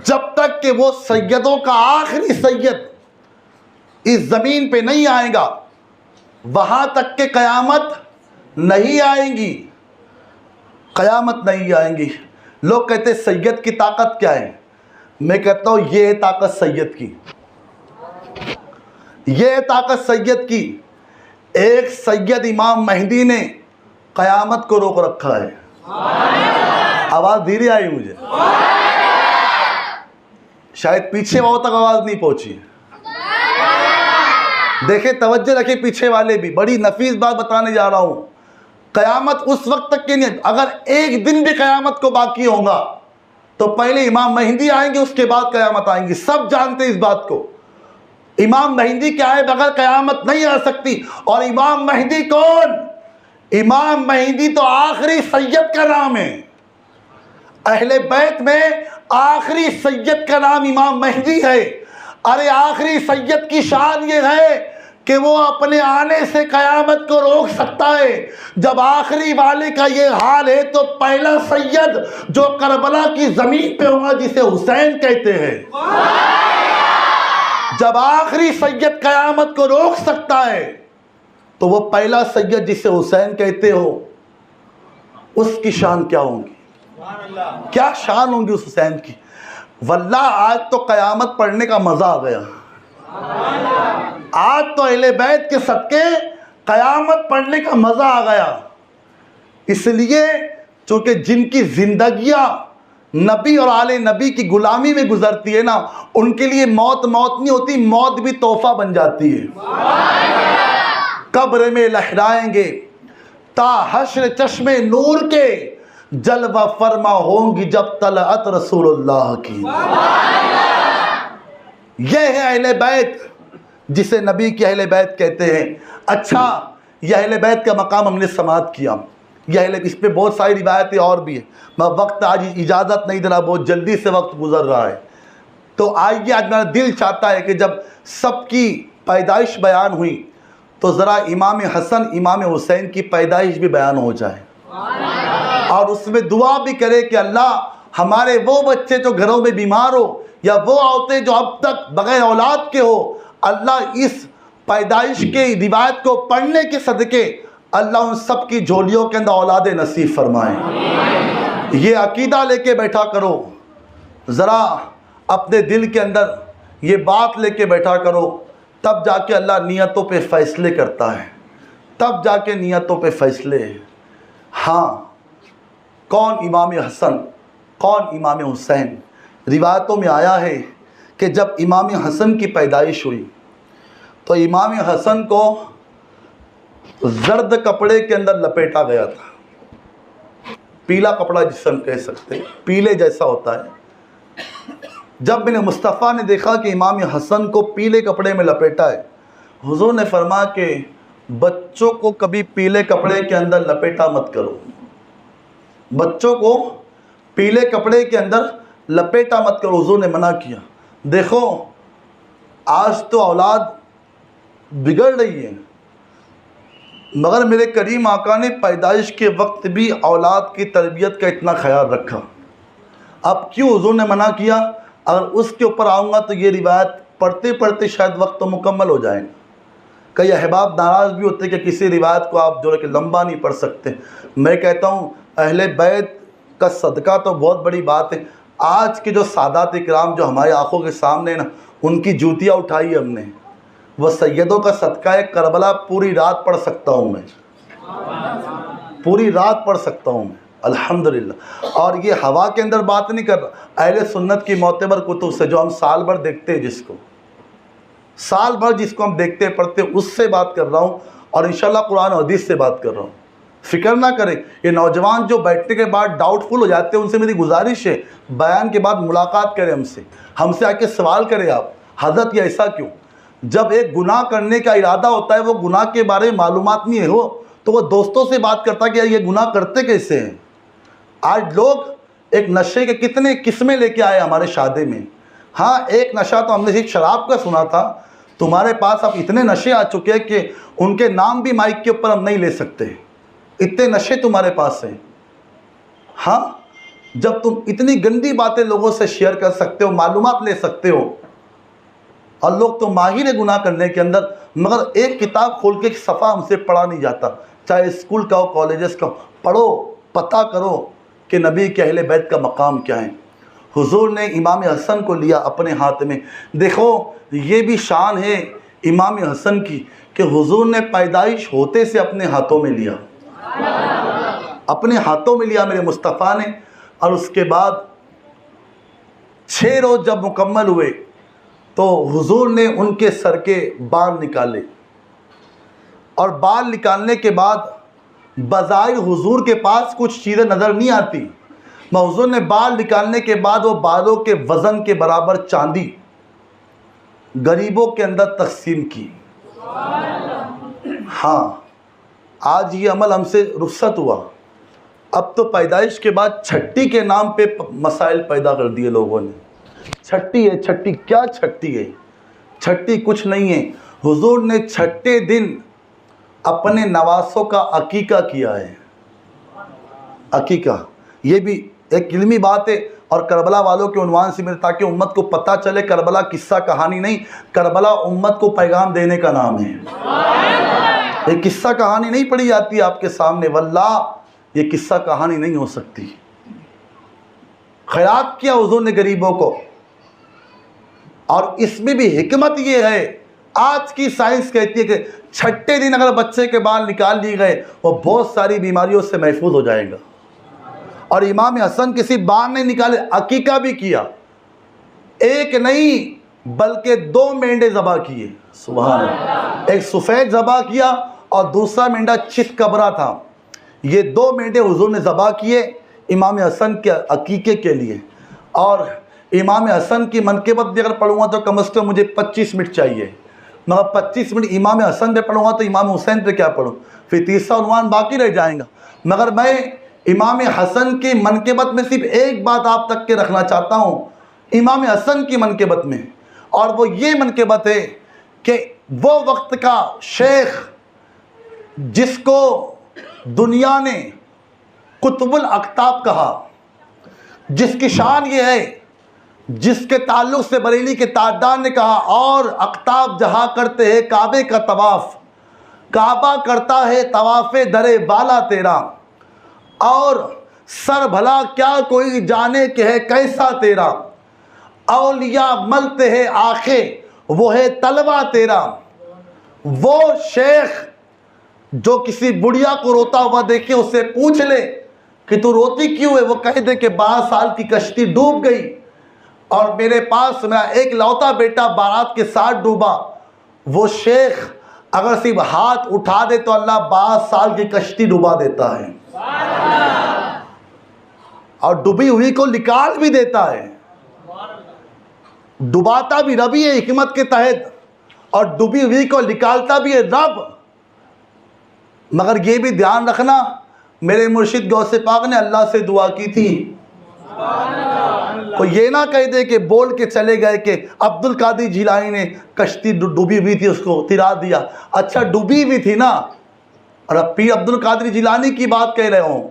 جب تک کہ وہ سیدوں کا آخری سید اس زمین پہ نہیں آئے گا وہاں تک کہ قیامت نہیں آئیں گی، قیامت نہیں آئیں گی. لوگ کہتے ہیں سید کی طاقت کیا ہے، میں کہتا ہوں یہ ہے طاقت سید کی، یہ ہے طاقت سید کی. ایک سید امام مہدی نے قیامت کو روک رکھا ہے. آواز دھیرے آئی مجھے، شاید پیچھے وہاں تک آواز نہیں پہنچی. دیکھیں توجہ رکھیں پیچھے والے بھی، بڑی نفیس بات بتانے جا رہا ہوں. قیامت اس وقت تک کے نہیں، اگر ایک دن بھی قیامت کو باقی ہوگا تو پہلے امام مہدی آئیں گے، اس کے بعد قیامت آئیں گی. سب جانتے ہیں اس بات کو. امام مہدی کیا ہے؟ بغیر قیامت نہیں آ سکتی. اور امام مہدی کون؟ امام مہدی تو آخری سید کا نام ہے. اہل بیت میں آخری سید کا نام امام مہدی ہے. ارے آخری سید کی شان یہ ہے کہ وہ اپنے آنے سے قیامت کو روک سکتا ہے. جب آخری والے کا یہ حال ہے تو پہلا سید جو کربلا کی زمین پہ ہوگا جسے حسین کہتے ہیں. جب آخری سید قیامت کو روک سکتا ہے تو وہ پہلا سید جسے حسین کہتے ہو اس کی شان کیا ہوں گی؟ کیا شان ہوں گی اس حسین کی؟ واللہ آج تو قیامت پڑھنے کا مزہ آ گیا. آج تو اہل بیت کے صدقے قیامت پڑھنے کا مزہ آ گیا. اس لیے چونکہ جن کی زندگیاں نبی اور آل نبی کی غلامی میں گزرتی ہے نا، ان کے لیے موت نہیں ہوتی، موت بھی تحفہ بن جاتی ہے. قبر میں لہرائیں گے تا حشر چشم نور کے، جلوہ فرما ہوں گی جب طلعت رسول اللہ کی. یہ ہے اہل بیت جسے نبی کی اہل بیت کہتے ہیں. اچھا، یہ اہل بیت کا مقام ہم نے سماعت کیا. اس پہ بہت ساری روایتیں اور بھی ہیں، میں وقت آج اجازت نہیں دے رہا، بہت جلدی سے وقت گزر رہا ہے. تو آئیے، آج میرا دل چاہتا ہے کہ جب سب کی پیدائش بیان ہوئی تو ذرا امام حسن امام حسین کی پیدائش بھی بیان ہو جائے، اور اس میں دعا بھی کرے کہ اللہ ہمارے وہ بچے جو گھروں میں بیمار ہو یا وہ عورتیں جو اب تک بغیر اولاد کے ہو، اللہ اس پیدائش کے روایت کو پڑھنے کے صدقے اللہ ان سب کی جھولیوں کے اندر اولاد نصیب فرمائے. یہ عقیدہ لے کے بیٹھا کرو، ذرا اپنے دل کے اندر یہ بات لے کے بیٹھا کرو، تب جا کے اللہ نیتوں پہ فیصلے کرتا ہے، تب جا کے نیتوں پہ فیصلے. ہاں، کون امام حسن کون امام حسین؟ روایتوں میں آیا ہے کہ جب امام حسن کی پیدائش ہوئی تو امام حسن کو زرد کپڑے کے اندر لپیٹا گیا تھا. پیلا کپڑا جسے ہم کہہ سکتے ہیں، پیلے جیسا ہوتا ہے. جب میں نے مصطفیٰ نے دیکھا کہ امام حسن کو پیلے کپڑے میں لپیٹا ہے، حضور نے فرمایا کہ بچوں کو کبھی پیلے کپڑے کے اندر لپیٹا مت کرو. بچوں کو پیلے کپڑے کے اندر لپیٹا مت کرو، حضور نے منع کیا. دیکھو آج تو اولاد بگڑ رہی ہے، مگر میرے کریم آقا نے پیدائش کے وقت بھی اولاد کی تربیت کا اتنا خیال رکھا. اب کیوں حضور نے منع کیا؟ اگر اس کے اوپر آؤں گا تو یہ روایت پڑھتے پڑھتے شاید وقت تو مکمل ہو جائے گا. کئی احباب ناراض بھی ہوتے کہ کسی روایت کو آپ جو ہے کہ لمبا نہیں پڑھ سکتے. میں کہتا ہوں اہل بیت کا صدقہ تو بہت بڑی بات ہے. آج کے جو سادات اکرام جو ہماری آنکھوں کے سامنے نا، ان کی جوتیاں اٹھائی ہم نے. وہ سیدوں کا صدقہ ہے کربلا پوری رات پڑھ سکتا ہوں میں، پوری رات پڑھ سکتا ہوں میں الحمدللہ. اور یہ ہوا کے اندر بات نہیں کر رہا، اہل سنت کی معتبر کتب سے جو ہم سال بھر دیکھتے ہیں، سال بھر جس کو ہم دیکھتے پڑھتے اس سے بات کر رہا ہوں، اور انشاءاللہ قرآن و حدیث سے بات کر رہا ہوں. فکر نہ کریں. یہ نوجوان جو بیٹھنے کے بعد ڈاؤٹ فل ہو جاتے ہیں، ان سے میری گزارش ہے بیان کے بعد ملاقات کریں ہم سے آ کے سوال کریں. آپ حضرت یہ ایسا کیوں؟ جب ایک گناہ کرنے کا ارادہ ہوتا ہے، وہ گناہ کے بارے میں معلومات نہیں ہے ہو تو وہ دوستوں سے بات کرتا ہے کہ یہ گناہ کرتے کیسے ہیں. آج لوگ ایک نشے کے کتنے قسمیں لے کے آئے ہمارے شادی میں. ہاں، ایک نشہ تو ہم نے صرف شراب کا سنا تھا، تمہارے پاس اب اتنے نشے آ چکے ہیں کہ ان کے نام بھی مائک کے اوپر ہم نہیں لے سکتے، اتنے نشے تمہارے پاس ہیں. ہاں، جب تم اتنی گندی باتیں لوگوں سے شیئر کر سکتے ہو، معلومات لے سکتے ہو، اور لوگ تو ماہر ہے گناہ کرنے کے اندر، مگر ایک کتاب کھول کے ایک صفحہ ہم سے پڑھا نہیں جاتا، چاہے اسکول کا ہو کالجز کا ہو. پڑھو، پتہ کرو کہ نبی کے اہل بیت کا مقام کیا ہے. حضور نے امام حسن کو لیا اپنے ہاتھ میں. دیکھو یہ بھی شان ہے امام حسن کی کہ حضور نے پیدائش ہوتے سے اپنے ہاتھوں میں لیا، اپنے ہاتھوں میں لیا میرے مصطفیٰ نے. اور اس کے بعد 6 روز جب مکمل ہوئے تو حضور نے ان کے سر کے بال نکالے، اور بال نکالنے کے بعد بظاہر حضور کے پاس کچھ چیزیں نظر نہیں آتی، حضور نے بال نکالنے کے بعد وہ بالوں کے وزن کے برابر چاندی غریبوں کے اندر تقسیم کی۔ ہاں، آج یہ عمل ہم سے رخصت ہوا۔ اب تو پیدائش کے بعد چھٹی کے نام پہ مسائل پیدا کر دیے لوگوں نے۔ چھٹی ہے، چھٹی کیا چھٹی ہے؟ چھٹی کچھ نہیں ہے۔ حضور نے چھٹے دن اپنے نواسوں کا عقیقہ کیا ہے۔ عقیقہ یہ بھی ایک علمی بات ہے، اور کربلا والوں کے عنوان سے تاکہ امت کو پتہ چلے کربلا قصہ کہانی نہیں، کربلا امت کو پیغام دینے کا نام ہے۔ یہ قصہ کہانی نہیں پڑھی جاتی آپ کے سامنے، واللہ یہ قصہ کہانی نہیں ہو سکتی۔ خیرات کیا حضور نے غریبوں کو، اور اس میں بھی حکمت یہ ہے، آج کی سائنس کہتی ہے کہ چھٹے دن اگر بچے کے بال نکال لیے گئے وہ بہت ساری بیماریوں سے محفوظ ہو جائے گا۔ اور امام حسن کسی بال نہیں نکالے، عقیقہ بھی کیا، ایک نہیں بلکہ 2 مینڈے ذبح کیے۔ سبحان اللہ۔ ایک سفید ذبح کیا اور دوسرا مینڈا چت کبرا تھا۔ یہ 2 مینڈے حضور نے ذبح کیے امام حسن کے عقیقے کے لیے۔ اور امام حسن کی منقبت بھی اگر پڑھوں گا تو کم از کم مجھے 25 منٹ چاہیے، مگر 25 منٹ امام حسن پہ پڑھوں گا تو امام حسین پہ کیا پڑھوں، پھر تیسرا عنوان باقی رہ جائیں گا۔ مگر میں امام حسن کی منقبت میں صرف ایک بات آپ تک کے رکھنا چاہتا ہوں امام حسن کی منقبت میں، اور وہ یہ منقبت ہے کہ وہ وقت کا شیخ جس کو دنیا نے قطب الاقطاب کہا، جس کی شان یہ ہے، جس کے تعلق سے بریلی کے تاجدار نے کہا اور اقطاب جہاں کرتے ہیں کعبے کا طواف، کعبہ کرتا ہے طواف درے بالا تیرا، اور سر بھلا کیا کوئی جانے کہ ہے کیسا تیرا، اولیاء ملتے ہیں آنکھیں وہ ہے طلبہ تیرا۔ وہ شیخ جو کسی بڑھیا کو روتا ہوا دیکھے اسے پوچھ لے کہ تو روتی کیوں ہے، وہ کہہ دے کہ 12 سال کی کشتی ڈوب گئی اور میرے پاس میرا ایک لوتا بیٹا بارات کے ساتھ ڈوبا، وہ شیخ اگر صرف ہاتھ اٹھا دے تو اللہ 12 سال کی کشتی ڈوبا دیتا ہے، اور ڈوبی ہوئی کو نکال بھی دیتا ہے۔ ڈباتا بھی ربی ہے حکمت کے تحت، اور ڈوبی ہوئی کو نکالتا بھی ہے رب۔ مگر یہ بھی دھیان رکھنا، میرے مرشد غوث پاک نے اللہ سے دعا کی تھی، کوئی یہ نہ کہہ دے کہ بول کے چلے گئے کہ عبد القادر جیلانی نے کشتی ڈوبی ہوئی تھی اس کو تیرا دیا۔ اچھا ڈوبی ہوئی تھی نا، اور اب پیر عبد القادر جیلانی کی بات کہہ رہے ہوں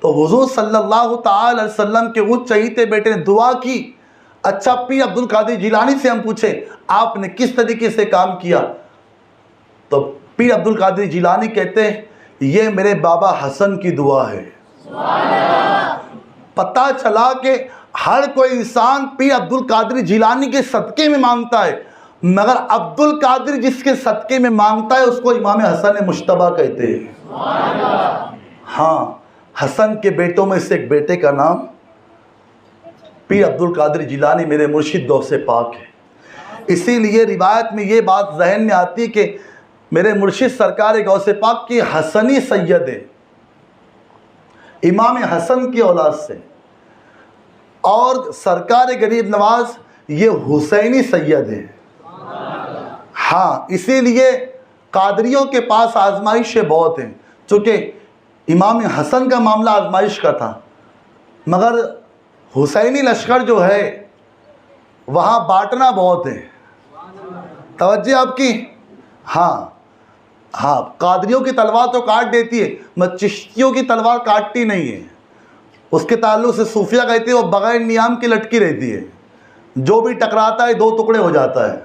تو حضور صلی اللہ تعالی علیہ وسلم کے اس چہیتے بیٹے نے دعا کی۔ اچھا پیر عبد القادر جیلانی سے ہم پوچھیں آپ نے کس طریقے سے کام کیا، تو پیر عبد القادر جیلانی کہتے ہیں یہ میرے بابا حسن کی دعا ہے۔ پتہ چلا کہ ہر کوئی انسان پیر عبد القادر جیلانی کے صدقے میں مانگتا ہے، مگر عبد القادر جس کے صدقے میں مانگتا ہے اس کو امام حسن مجتبیٰ کہتے ہیں۔ ہاں، حسن کے بیٹوں میں سے ایک بیٹے کا نام پیر عبد القادر جیلانی میرے مرشد غوث پاک ہے۔ اسی لیے روایت میں یہ بات ذہن میں آتی کہ میرے مرشد سرکار غوث پاک کی حسنی سید ہے، امام حسن کی اولاد سے، اور سرکار غریب نواز یہ حسینی سید ہے۔ ہاں، اسی لیے قادریوں کے پاس آزمائشیں بہت ہیں، چونکہ امام حسن کا معاملہ آزمائش کا تھا، مگر حسینی لشکر جو ہے وہاں بانٹنا بہت ہے۔ توجہ آپ کی؟ ہاں، قادریوں کی تلوار تو کاٹ دیتی ہے، مگر چشتیوں کی تلوار کاٹتی نہیں ہے۔ اس کے تعلق سے صوفیہ کہتے ہیں وہ بغیر نیام کی لٹکی رہتی ہے، جو بھی ٹکراتا ہے 2 ٹکڑے ہو جاتا ہے۔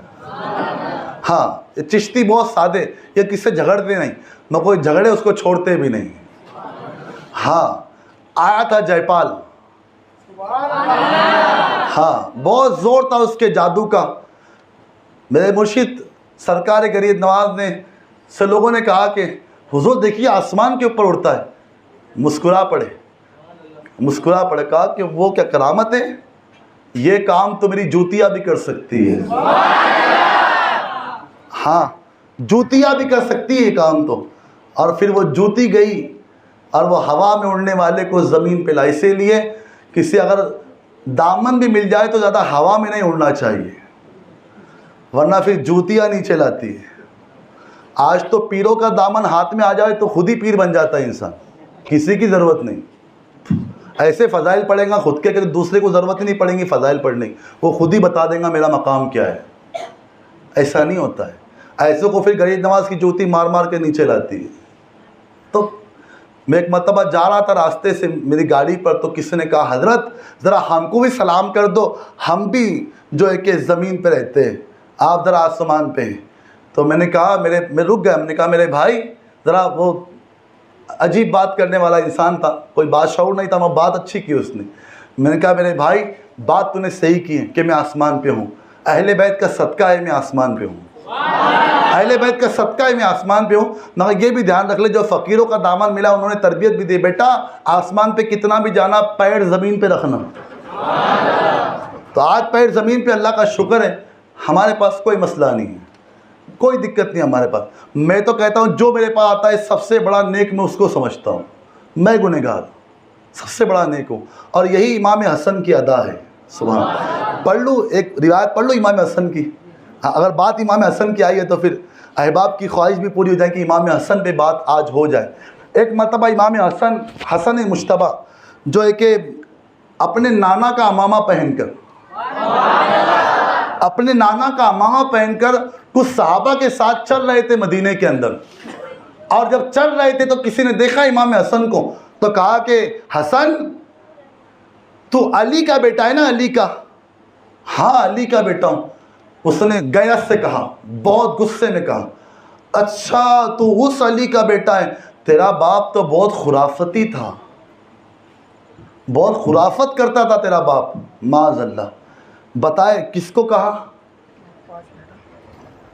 ہاں، یہ چشتی بہت سادے، یہ کس سے جھگڑتے نہیں، میں کوئی جھگڑے اس کو چھوڑتے بھی نہیں۔ ہاں، آیا تھا جے پال، ہاں بہت زور تھا اس کے جادو کا۔ میرے مرشد سرکار غریب نواز نے سے لوگوں نے کہا کہ حضور دیکھیے آسمان کے اوپر اڑتا ہے، مسکرا پڑے، کہا کہ وہ کیا کرامت ہے، یہ کام تو میری جوتیاں بھی کر سکتی ہے. ہاں جوتیاں بھی کر سکتی ہے یہ کام تو. اور پھر وہ جوتی گئی اور وہ ہوا میں اڑنے والے کو زمین پہ لائی. اسی لیے کسی اگر دامن بھی مل جائے تو زیادہ ہوا میں نہیں اڑنا چاہیے, ورنہ پھر جوتیاں نیچے لاتی ہے. آج تو پیروں کا دامن ہاتھ میں آ جائے تو خود ہی پیر بن جاتا ہے انسان, کسی کی ضرورت نہیں. ایسے فضائل پڑھے گا خود کے کہ دوسرے کو ضرورت ہی نہیں پڑیں گی فضائل پڑھنے کی, وہ خود ہی بتا دیں گا میرا مقام کیا ہے. ایسا نہیں ہوتا ہے. ایسے کو پھر غریب نواز کی جوتی مار مار کے نیچے لاتی ہے. تو میں ایک مرتبہ جا رہا تھا راستے سے میری گاڑی پر, تو کسی نے کہا حضرت ذرا ہم کو بھی سلام کر دو, ہم بھی جو ہے کہ زمین پہ رہتے ہیں, آپ ذرا آسمان پہ ہیں. تو میں نے کہا میں رک گیا. میں نے کہا میرے بھائی ذرا, وہ عجیب بات کرنے والا انسان تھا, کوئی بادشاہ نہیں تھا, وہ بات اچھی کی اس نے. میں نے کہا میرے بھائی بات تو نے صحیح کی ہے کہ میں آسمان پہ ہوں, اہل بیت کا صدقہ ہے میں آسمان پہ ہوں, اہل بیت کا صدقہ ہے میں آسمان پہ ہوں. مگر یہ بھی دھیان رکھ لے جو فقیروں کا دامن ملا انہوں نے تربیت بھی دی, بیٹا آسمان پہ کتنا بھی جانا پیر زمین پہ رکھنا. تو آج پیر زمین پہ اللہ کا شکر ہے, ہمارے پاس کوئی مسئلہ نہیں ہے, کوئی دقت نہیں ہمارے پاس. میں تو کہتا ہوں جو میرے پاس آتا ہے سب سے بڑا نیک میں اس کو سمجھتا ہوں. میں گنہگار سب سے بڑا نیک ہوں, اور یہی امام حسن کی ادا ہے. سبحان. پڑھ لوں ایک روایت پڑھ لوں امام حسن کی. اگر بات امام حسن کی آئی ہے تو پھر احباب کی خواہش بھی پوری ہو جائے کہ امام حسن پہ بات آج ہو جائے. ایک مرتبہ امام حسن مجتبیٰ جو ہے کہ اپنے نانا کا عمامہ پہن کر کچھ صحابہ کے ساتھ چل رہے تھے مدینے کے اندر. اور جب چل رہے تھے تو کسی نے دیکھا امام حسن کو, تو کہا کہ حسن تو علی کا بیٹا ہے نا؟ علی کا. ہاں علی کا بیٹا ہوں. اس نے غیرت سے کہا, بہت غصے میں کہا, اچھا تو اس علی کا بیٹا ہے, تیرا باپ تو بہت خرافتی تھا, بہت خرافت کرتا تھا تیرا باپ. معاذ اللہ. بتائے کس کو کہا؟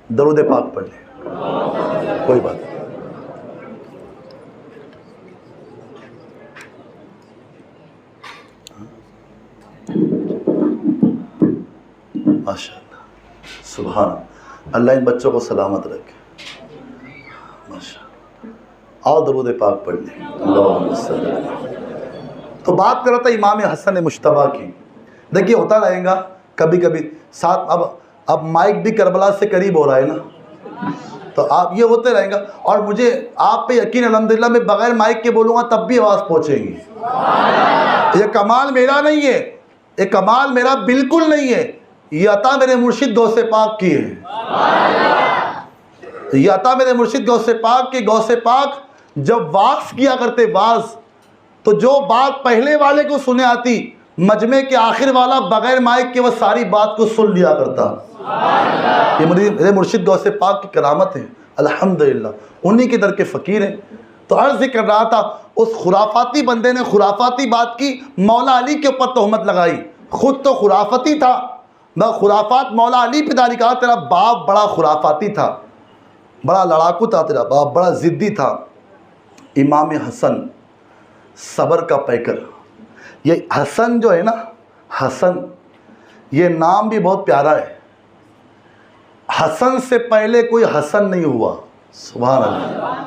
درود پاک پڑھ لیں, کوئی بات نہیں. ماشاء اللہ, سبحان اللہ, ان بچوں کو سلامت رکھے. ماشاء اللہ. اور درود پاک پڑھ لیں. اللہم صلی اللہ. تو بات کر رہا تھا امام حسن مجتبیٰ کی. دیکھیے ہوتا رہے گا کبھی کبھی ساتھ, اب مائک بھی کربلا سے قریب ہو رہا ہے نا, تو آپ یہ ہوتے رہیں گا. اور مجھے آپ پہ یقین الحمدللہ میں بغیر مائک کے بولوں گا تب بھی آواز پہنچے گی. یہ کمال میرا نہیں ہے, یہ کمال میرا بالکل نہیں ہے, یہ عطا میرے مرشد غوث پاک کی ہے. یہ عطا میرے مرشد غوث پاک کی. غوث پاک جب واعظ کیا کرتے واعظ, تو جو بات پہلے والے کو سنے آتی, مجمع کے آخر والا بغیر مائک کے وہ ساری بات کو سن لیا کرتا. یہ میرے مرشد غوث پاک کی کرامت ہے الحمدللہ, انہی کے در کے فقیر ہیں. تو عرض کر رہا تھا, اس خرافاتی بندے نے خرافاتی بات کی, مولا علی کے اوپر تہمت لگائی. خود تو خرافتی تھا, میں خرافات مولا علی پہ داری کہا, تیرا باپ بڑا خرافاتی تھا, بڑا لڑاکو تھا, تیرا باپ بڑا ضدی تھا. امام حسن صبر کا پیکر. یہ حسن جو ہے نا, حسن یہ نام بھی بہت پیارا ہے. حسن سے پہلے کوئی حسن نہیں ہوا. سبحان اللہ.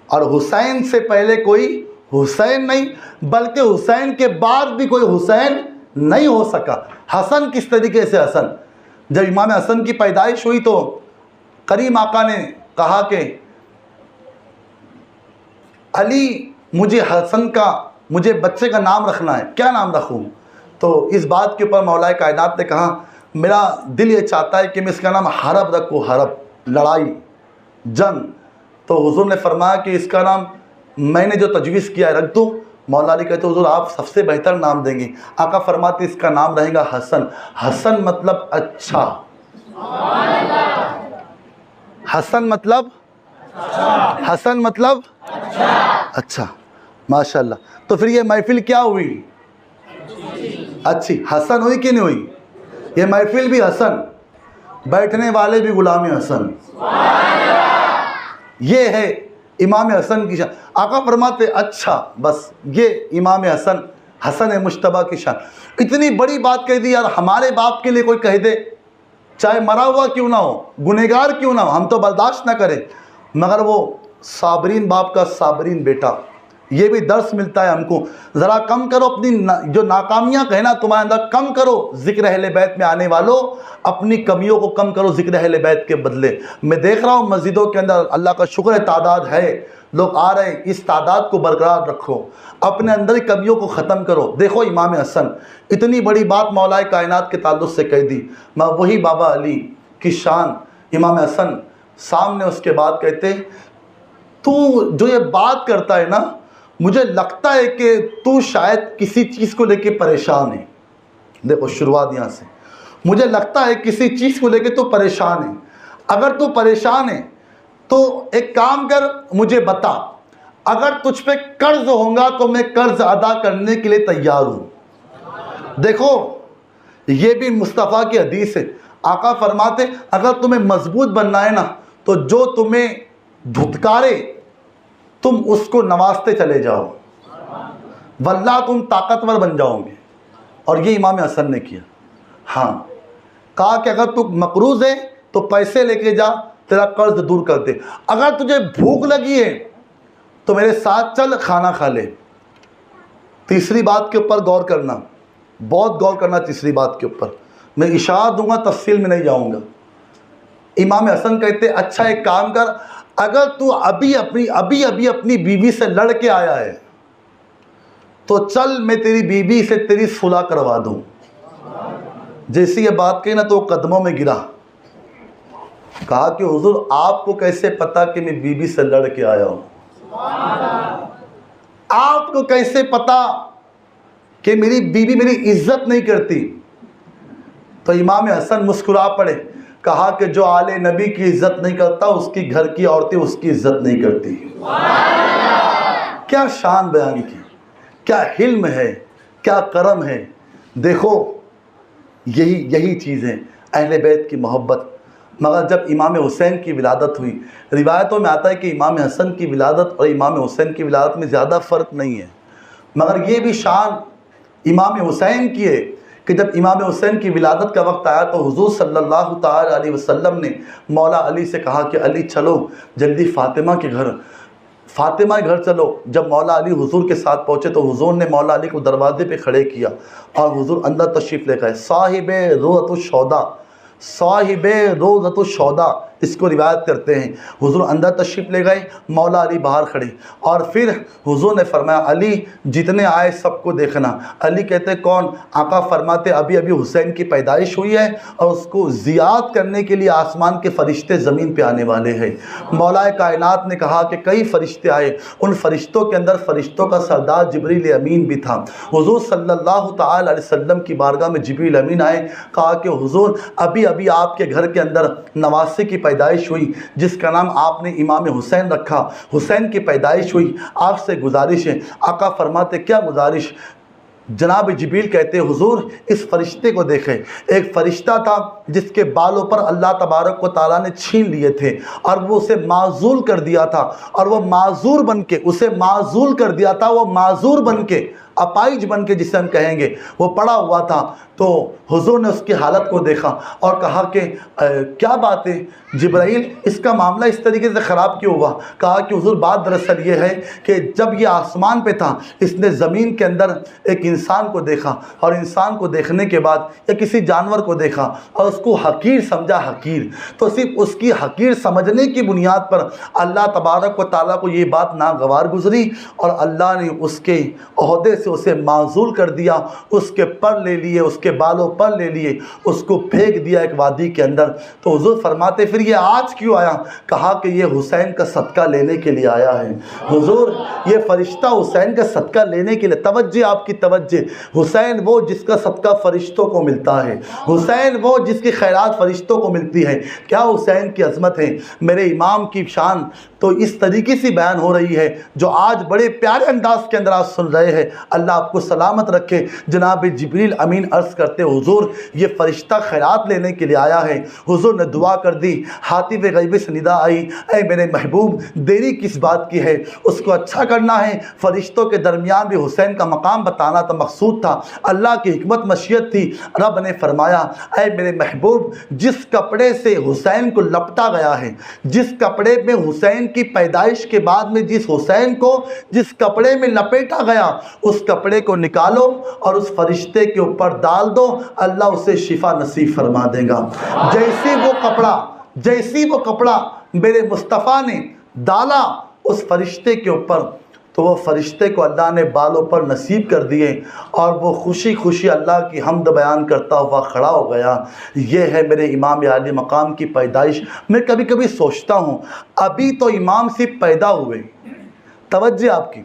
اور حسین سے پہلے کوئی حسین نہیں, بلکہ حسین کے بعد بھی کوئی حسین نہیں ہو سکا. حسن کس طریقے سے حسن, جب امام حسن کی پیدائش ہوئی تو کریم آقا نے کہا کہ علی مجھے حسن کا, مجھے بچے کا نام رکھنا ہے, کیا نام رکھوں؟ تو اس بات کے اوپر مولا کائنات نے کہا میرا دل یہ چاہتا ہے کہ میں اس کا نام حرب رکھوں, حرب, لڑائی, جنگ. تو حضور نے فرمایا کہ اس کا نام میں نے جو تجویز کیا ہے رکھ دوں. مولا علی کہتے حضور آپ سب سے بہتر نام دیں گے. آقا فرماتے اس کا نام رہے گا حسن. حسن مطلب اچھا, حسن مطلب حسن مطلب اچھا. ماشاء اللہ. تو پھر یہ محفل کیا ہوئی؟ اچھی. حسن ہوئی کہ نہیں ہوئی؟ یہ محفل بھی حسن, بیٹھنے والے بھی غلام حسن. یہ ہے امام حسن کی شان. آقا فرماتے اچھا بس یہ امام حسن حسن مشتبہ کی شان. اتنی بڑی بات کہہ دی یار. ہمارے باپ کے لیے کوئی کہہ دے چاہے مرا ہوا کیوں نہ ہو, گنہگار کیوں نہ ہو, ہم تو برداشت نہ کریں, مگر وہ صابرین باپ کا صابرین بیٹا. یہ بھی درس ملتا ہے ہم کو. ذرا کم کرو اپنی جو ناکامیاں کہنا تمہارے اندر, کم کرو ذکر اہل بیت میں آنے والوں, اپنی کمیوں کو کم کرو ذکر اہل بیت کے بدلے. میں دیکھ رہا ہوں مسجدوں کے اندر اللہ کا شکر ہے تعداد ہے, لوگ آ رہے ہیں, اس تعداد کو برقرار رکھو, اپنے اندر کمیوں کو ختم کرو. دیکھو امام حسن اتنی بڑی بات مولا کائنات کے تعلق سے کہہ دی. میں وہی بابا علی کی شان امام حسن سامنے اس کے بعد کہتے, تو جو یہ بات کرتا ہے نا, مجھے لگتا ہے کہ تو شاید کسی چیز کو لے کے پریشان ہے. دیکھو شروعات یہاں سے, مجھے لگتا ہے کسی چیز کو لے کے تو پریشان ہے. اگر تو پریشان ہے تو ایک کام کر, مجھے بتا, اگر تجھ پہ قرض ہوگا تو میں قرض ادا کرنے کے لیے تیار ہوں. دیکھو یہ بھی مصطفیٰ کی حدیث ہے. آقا فرماتے اگر تمہیں مضبوط بننا ہے نا, تو جو تمہیں دھتکارے تم اس کو نوازتے چلے جاؤ, واللہ تم طاقتور بن جاؤ گے. اور یہ امام حسن نے کیا. ہاں کہا کہ اگر تو مقروض ہے تو پیسے لے کے جا, تیرا قرض دور کر دے. اگر تجھے بھوک لگی ہے تو میرے ساتھ چل, کھانا کھا لے. تیسری بات کے اوپر غور کرنا, بہت غور کرنا تیسری بات کے اوپر. میں اشارہ دوں گا, تفصیل میں نہیں جاؤں گا. امام حسن کہتے اچھا ایک کام کر, اگر تو ابھی اپنی بیوی سے لڑ کے آیا ہے تو چل میں تیری بیوی سے تیری صلح کروا دوں. جیسی یہ بات کہی نا تو قدموں میں گرا. کہا کہ حضور آپ کو کیسے پتا کہ میں بیوی سے لڑ کے آیا ہوں؟ آپ کو کیسے پتا کہ میری بیوی میری عزت نہیں کرتی؟ تو امام حسن مسکرا پڑے. کہا کہ جو آل نبی کی عزت نہیں کرتا اس کی گھر کی عورتیں اس کی عزت نہیں کرتی. کیا شان بیان کی, کیا حلم ہے, کیا کرم ہے. دیکھو یہی چیز ہے اہل بیت کی محبت. مگر جب امام حسین کی ولادت ہوئی, روایتوں میں آتا ہے کہ امام حسن کی ولادت اور امام حسین کی ولادت میں زیادہ فرق نہیں ہے, مگر یہ بھی شان امام حسین کی ہے کہ جب امام حسین کی ولادت کا وقت آیا تو حضور صلی اللہ تعالی علیہ وسلم نے مولا علی سے کہا کہ علی چلو جلدی فاطمہ کے گھر چلو. جب مولا علی حضور کے ساتھ پہنچے تو حضور نے مولا علی کو دروازے پہ کھڑے کیا اور حضور اندر تشریف لے گئے. صاحب روضۃ الشہداء اس کو روایت کرتے ہیں. حضور اندر تشریف لے گئے, مولا علی باہر کھڑے, اور پھر حضور نے فرمایا علی جتنے آئے سب کو دیکھنا. علی کہتے کون؟ آقا فرماتے ابھی حسین کی پیدائش ہوئی ہے اور اس کو زیاد کرنے کے لیے آسمان کے فرشتے زمین پہ آنے والے ہیں. مولا کائنات نے کہا کہ کئی فرشتے آئے, ان فرشتوں کے اندر فرشتوں کا سردار جبریل امین بھی تھا. حضور صلی اللہ تعالی علیہ وسلم کی بارگاہ میں جبریل امین آئے. کہا کہ حضور ابھی آپ کے گھر کے اندر نواسے کی پیدائش ہوئی جس کا نام آپ نے امام حسین رکھا. حسین کی پیدائش ہوئی, آپ سے گزارش ہے. آقا فرماتے کیا گزارش؟ جناب جبریل کہتے حضور اس فرشتے کو دیکھیں. ایک فرشتہ تھا جس کے بالوں پر اللہ تبارک و تعالیٰ نے چھین لیے تھے اور وہ اسے معزول کر دیا تھا, اور وہ معذور بن کے اسے معزول کر دیا تھا. وہ معذور بن کے, اپائج بن کے جسے ہم کہیں گے, وہ پڑا ہوا تھا. تو حضور نے اس کی حالت کو دیکھا اور کہا کہ کیا بات ہے جبرائیل, اس کا معاملہ اس طریقے سے خراب کیوں ہوا؟ کہا کہ حضور بات دراصل یہ ہے کہ جب یہ آسمان پہ تھا اس نے زمین کے اندر ایک انسان کو دیکھا, اور انسان کو دیکھنے کے بعد یا کسی جانور کو دیکھا اور اس کو حقیر سمجھا. حقیر تو صرف اس کی حقیر سمجھنے کی بنیاد پر اللہ تبارک و تعالیٰ کو یہ بات ناگوار گزری اور اللہ نے اس کے عہدے سے اسے معزول کر دیا. اس کے پر لے لیے, اس کے بالوں پر لے لیے, اس کو پھینک دیا ایک وادی کے اندر. تو حضور فرماتے پھر یہ آج کیوں آیا؟ کہا کہ یہ حسین کا صدقہ لینے کے لیے آیا ہے. حضور یہ فرشتہ حسین کا صدقہ لینے کے لیے, توجہ آپ کی توجہ, حسین وہ جس کا صدقہ فرشتوں کو ملتا ہے, حسین وہ جس کی خیرات فرشتوں کو ملتی ہے. کیا حسین کی عظمت ہے. میرے امام کی شان تو اس طریقے سے بیان ہو رہی ہے جو آج بڑے پیارے انداز کے اندر آپ سن رہے ہیں. اللہ آپ کو سلامت رکھے۔ جناب جبریل امین عرض کرتے حضور یہ فرشتہ خیرات لینے کے لیے آیا ہے۔ حضور نے دعا کر دی، ہاتف غیبی سے ندا آئی، اے میرے محبوب دیری کس بات کی ہے، اس کو اچھا کرنا ہے۔ فرشتوں کے درمیان بھی حسین کا مقام بتانا تو مقصود تھا، اللہ کی حکمت مشیت تھی۔ رب نے فرمایا اے میرے محبوب جس کپڑے سے حسین کو لپٹا گیا ہے، جس کپڑے میں حسین کی پیدائش کے بعد میں جس حسین کو جس کپڑے میں لپیٹا گیا، اس کپڑے کو نکالو اور اس فرشتے کے اوپر ڈال دو، اللہ اسے شفا نصیب فرما دے گا۔ جیسی وہ کپڑا میرے مصطفیٰ نے ڈالا اس فرشتے کے اوپر، تو وہ فرشتے کو اللہ نے بالوں پر نصیب کر دیے اور وہ خوشی خوشی اللہ کی حمد بیان کرتا ہوا کھڑا ہو گیا۔ یہ ہے میرے امام عالی مقام کی پیدائش۔ میں کبھی کبھی سوچتا ہوں ابھی تو امام صرف پیدا ہوئے، توجہ آپ کی،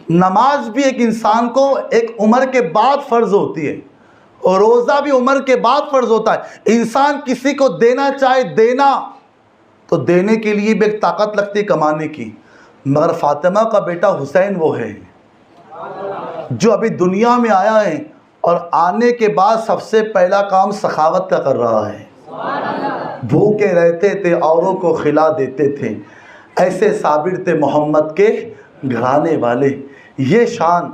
نماز بھی ایک انسان کو ایک عمر کے بعد فرض ہوتی ہے اور روزہ بھی عمر کے بعد فرض ہوتا ہے۔ انسان کسی کو دینا چاہے دینا تو دینے کے لیے بھی ایک طاقت لگتی ہے کمانے کی، مگر فاطمہ کا بیٹا حسین وہ ہے جو ابھی دنیا میں آیا ہے اور آنے کے بعد سب سے پہلا کام سخاوت کا کر رہا ہے۔ بھوکے رہتے تھے اوروں کو کھلا دیتے تھے، ایسے صابر تھے محمد کے گھرانے والے۔ یہ شان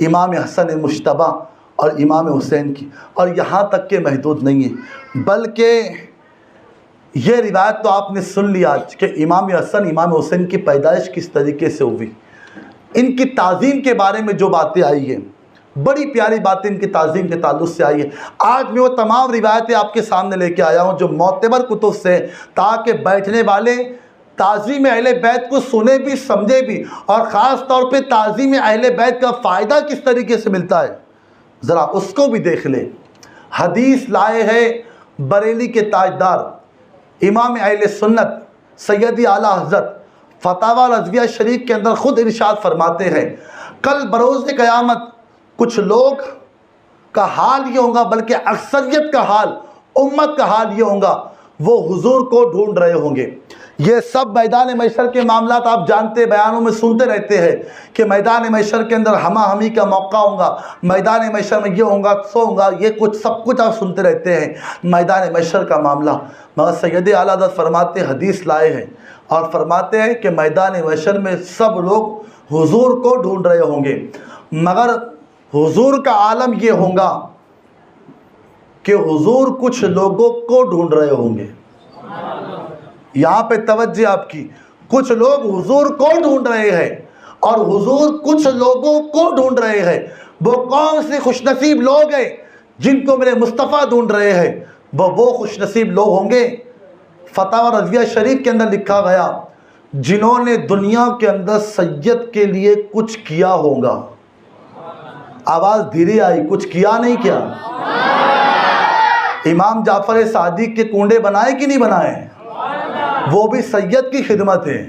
امام حسن مجتبیٰ اور امام حسین کی، اور یہاں تک کہ محدود نہیں ہے، بلکہ یہ روایت تو آپ نے سن لیا کہ امام حسن امام حسین کی پیدائش کس طریقے سے ہوئی، ان کی تعظیم کے بارے میں جو باتیں آئی ہیں، بڑی پیاری باتیں ان کی تعظیم کے تعلق سے آئی ہیں۔ آج میں وہ تمام روایتیں آپ کے سامنے لے کے آیا ہوں جو معتبر کتب سے، تاکہ بیٹھنے والے تعظیم اہل بیت کو سنے بھی سمجھے بھی، اور خاص طور پہ تعظیم اہل بیت کا فائدہ کس طریقے سے ملتا ہے ذرا اس کو بھی دیکھ لیں۔ حدیث لائے ہے بریلی کے تاجدار امام اہل سنت سیدی اعلیٰ حضرت فتاوی رضویہ شریف کے اندر خود ارشاد فرماتے ہیں کل بروز قیامت کچھ لوگ کا حال یہ ہوگا، بلکہ اکثریت کا حال، امت کا حال یہ ہوگا، وہ حضور کو ڈھونڈ رہے ہوں گے۔ یہ سب میدان محشر کے معاملات آپ جانتے، بیانوں میں سنتے رہتے ہیں کہ میدان محشر کے اندر ہمہ ہمی کا موقع ہوگا، میدان محشر میں یہ ہوگا سو ہوگا، یہ کچھ سب کچھ آپ سنتے رہتے ہیں میدان محشر کا معاملہ۔ مگر سید اعلیٰ حضرت فرماتے حدیث لائے ہیں اور فرماتے ہیں کہ میدان محشر میں سب لوگ حضور کو ڈھونڈ رہے ہوں گے، مگر حضور کا عالم یہ ہوگا کہ حضور کچھ لوگوں کو ڈھونڈ رہے ہوں گے۔ یہاں پہ توجہ آپ کی، کچھ لوگ حضور کو ڈھونڈ رہے ہیں اور حضور کچھ لوگوں کو ڈھونڈ رہے ہیں۔ وہ کون سے خوش نصیب لوگ ہیں جن کو میرے مصطفیٰ ڈھونڈ رہے ہیں؟ وہ خوش نصیب لوگ ہوں گے، فتاوی رضویہ شریف کے اندر لکھا گیا، جنہوں نے دنیا کے اندر سید کے لیے کچھ کیا ہوگا۔ آواز دھیرے آئی، کچھ کیا نہیں کیا؟ امام جعفر صادق کے کنڈے بنائے کہ نہیں بنائے؟ وہ بھی سید کی خدمت ہے۔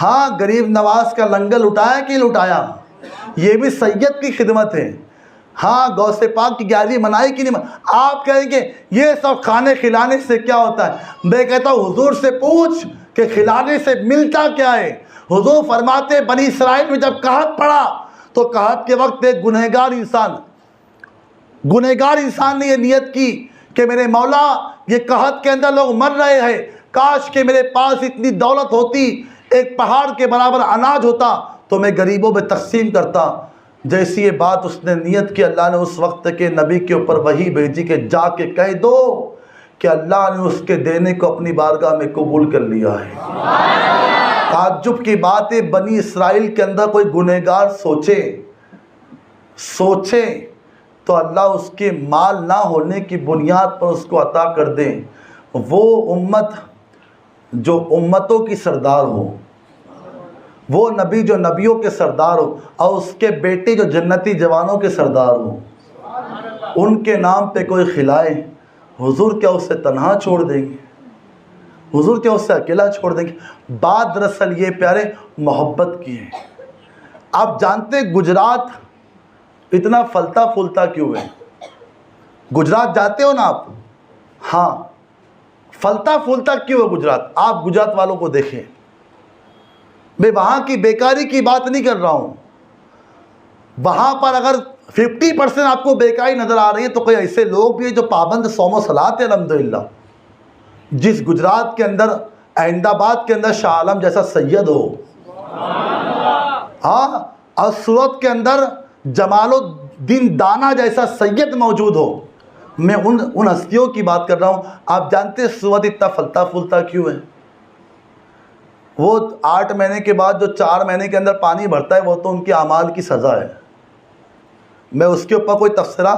ہاں، غریب نواز کا لنگر لٹایا کہ لٹایا، یہ بھی سید کی خدمت ہے۔ ہاں، غوث پاک کی 11ویں منائی کی نہیں۔ آپ کہیں گے یہ سب کھانے کھلانے سے کیا ہوتا ہے؟ میں کہتا ہوں حضور سے پوچھ کہ کھلانے سے ملتا کیا ہے۔ حضور فرماتے بنی اسرائیل میں جب قحط پڑا تو قحط کے وقت ایک گنہگار انسان نے یہ نیت کی کہ میرے مولا یہ قحط کے اندر لوگ مر رہے ہیں، کاش کہ میرے پاس اتنی دولت ہوتی، ایک پہاڑ کے برابر اناج ہوتا تو میں غریبوں میں تقسیم کرتا۔ جیسی یہ بات اس نے نیت کی، اللہ نے اس وقت کے نبی کے اوپر وحی بھیجی کہ جا کے کہہ دو کہ اللہ نے اس کے دینے کو اپنی بارگاہ میں قبول کر لیا ہے۔ تعجب کی بات ہے، بنی اسرائیل کے اندر کوئی گنہگار سوچے تو اللہ اس کے مال نہ ہونے کی بنیاد پر اس کو عطا کر دیں۔ وہ امت جو امتوں کی سردار ہو، وہ نبی جو نبیوں کے سردار ہو، اور اس کے بیٹے جو جنتی جوانوں کے سردار ہو، ان کے نام پہ کوئی کھلائے، حضور کیا اسے تنہا چھوڑ دیں گے؟ حضور کیا اسے اکیلا چھوڑ دیں گے؟ بات دراصل یہ پیارے محبت کی ہے۔ آپ جانتے گجرات اتنا پھلتا پھولتا کیوں ہے؟ گجرات جاتے ہو نا آپ؟ ہاں، پھلتا پھولتا کیوں ہے گجرات؟ آپ گجرات والوں کو دیکھیں، میں وہاں کی بیکاری کی بات نہیں کر رہا ہوں، وہاں پر اگر 50% آپ کو بیکاری نظر آ رہی ہے تو کوئی ایسے لوگ بھی ہیں جو پابند صوم و صلات ہیں الحمدللہ. جس گجرات کے اندر، احمد آباد کے اندر شاہ عالم جیسا سید ہو، ہاں، اور سورت کے اندر جمال الدین دانا جیسا سید موجود ہو. میں ان ہستیوں کی بات کر رہا ہوں. آپ جانتے ہیں سورت اتنا پھلتا پھولتا کیوں ہے؟ وہ 8 مہینے کے بعد جو 4 مہینے کے اندر پانی بھرتا ہے وہ تو ان کے اعمال کی سزا ہے. میں اس کے اوپر کوئی تبصرہ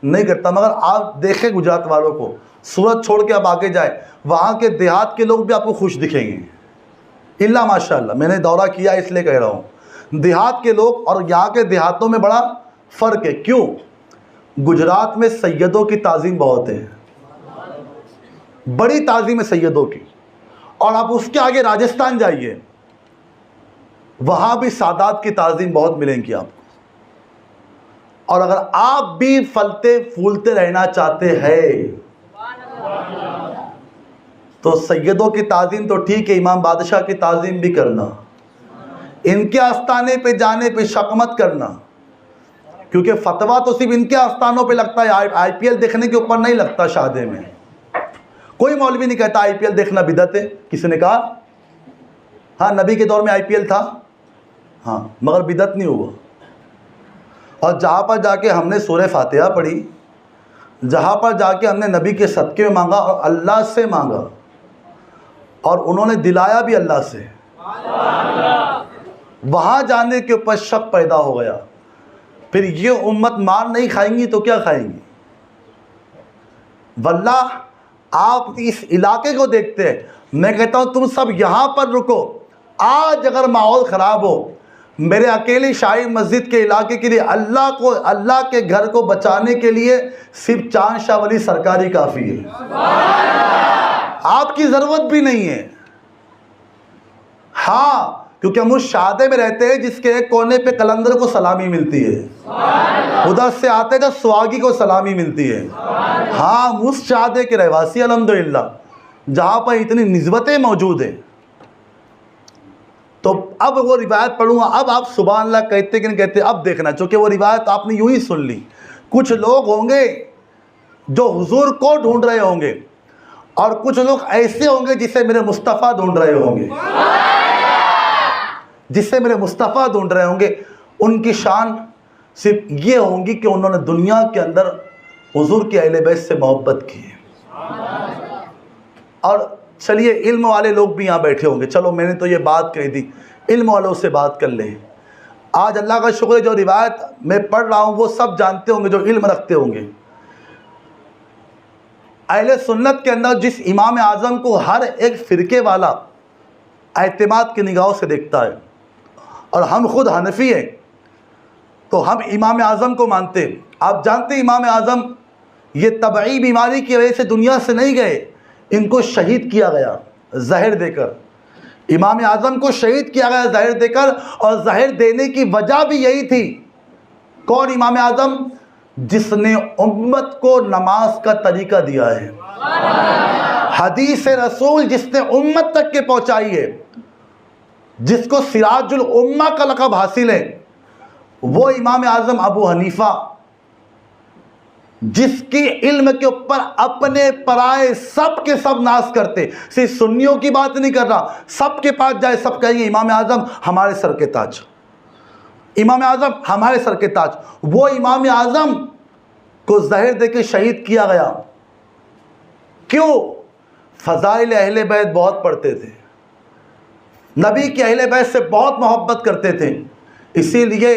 نہیں کرتا، مگر آپ دیکھیں گجرات والوں کو، سورت چھوڑ کے آپ آگے جائیں، وہاں کے دیہات کے لوگ بھی آپ کو خوش دکھیں گے الا ماشاء اللہ. میں نے دورہ کیا اس لیے کہہ رہا ہوں. دیہات کے لوگ اور یہاں کے دیہاتوں میں بڑا فرق ہے. کیوں؟ گجرات میں سیدوں کی تعظیم بہت ہے، بڑی تعظیم ہے سیدوں کی. اور آپ اس کے آگے راجستھان جائیے، وہاں بھی سادات کی تعظیم بہت ملیں گی آپ کو. اور اگر آپ بھی پھلتے پھولتے رہنا چاہتے ہیں تو سیدوں کی تعظیم تو ٹھیک ہے، امام بادشاہ کی تعظیم بھی کرنا. ان کے آستانے پہ جانے پہ شک مت کرنا، کیونکہ فتویٰ تو صرف ان کے آستانوں پہ لگتا ہے، آئی پی ایل دیکھنے کے اوپر نہیں لگتا. شادی میں کوئی مولوی نہیں کہتا آئی پی ایل دیکھنا بدعت ہے. کسی نے کہا؟ ہاں، نبی کے دور میں آئی پی ایل تھا، ہاں، مگر بدعت نہیں ہوا. اور جہاں پر جا کے ہم نے سورہ فاتحہ پڑھی، جہاں پر جا کے ہم نے نبی کے صدقے میں مانگا اور اللہ سے مانگا، اور انہوں نے دلایا بھی اللہ سے، وہاں جانے کے اوپر شک پیدا ہو گیا. پھر یہ امت مار نہیں کھائیں گی تو کیا کھائیں گی؟ واللہ آپ اس علاقے کو دیکھتے ہیں. میں کہتا ہوں تم سب یہاں پر رکو. آج اگر ماحول خراب ہو، میرے اکیلی شاہی مسجد کے علاقے کے لیے اللہ کے گھر کو بچانے کے لیے صرف چاند شاہ ولی سرکاری کافی ہے. آپ کی ضرورت بھی نہیں ہے. ہاں، کیونکہ ہم اس شادے میں رہتے ہیں جس کے ایک کونے پہ قلندر کو سلامی ملتی ہے، ادھر سے آتے تو سواگی کو سلامی ملتی ہے. ہاں، ہم اس شادے کے رہواسی الحمدللہ جہاں پر اتنی نسبتیں موجود ہیں. تو اب وہ روایت پڑھوں گا. اب آپ سبحان اللہ کہتے کہ نہیں کہتے اب دیکھنا، چونکہ وہ روایت آپ نے یوں ہی سن لی. کچھ لوگ ہوں گے جو حضور کو ڈھونڈ رہے ہوں گے، اور کچھ لوگ ایسے ہوں گے جسے میرے مصطفیٰ ڈھونڈ رہے ہوں گے، جسے میرے مصطفیٰ ڈھونڈ رہے ہوں گے. ان کی شان صرف یہ ہوں گی کہ انہوں نے دنیا کے اندر حضور کے اہل بیت سے محبت کی ہے. اور چلیے علم والے لوگ بھی یہاں بیٹھے ہوں گے، چلو میں نے تو یہ بات کہی تھی، علم والوں سے بات کر لیں. آج اللہ کا شکر ہے جو روایت میں پڑھ رہا ہوں وہ سب جانتے ہوں گے جو علم رکھتے ہوں گے. اہل سنت کے اندر جس امام اعظم کو ہر ایک فرقے والا اعتماد کی نگاہوں سے دیکھتا ہے، اور ہم خود حنفی ہیں تو ہم امام اعظم کو مانتے ہیں. آپ جانتے ہیں امام اعظم یہ طبعی بیماری کی وجہ سے دنیا سے نہیں گئے، ان کو شہید کیا گیا زہر دے کر. امام اعظم کو شہید کیا گیا زہر دے کر، اور زہر دینے کی وجہ بھی یہی تھی. کون امام اعظم؟ جس نے امت کو نماز کا طریقہ دیا ہے، حدیث رسول جس نے امت تک کے پہنچائی ہے، جس کو سراج الامہ کا لقب حاصل ہے، وہ امام اعظم ابو حنیفہ، جس کی علم کے اوپر اپنے پرائے سب کے سب ناز کرتے. صرف سنیوں کی بات نہیں کر رہا، سب کے پاس جائے سب کہیں گے امام اعظم ہمارے سر کے تاج، امام اعظم ہمارے سر کے تاج. وہ امام اعظم کو زہر دے کے شہید کیا گیا. کیوں؟ فضائل اہل بیت بہت پڑھتے تھے، نبی کے اہل بیت سے بہت محبت کرتے تھے، اسی لیے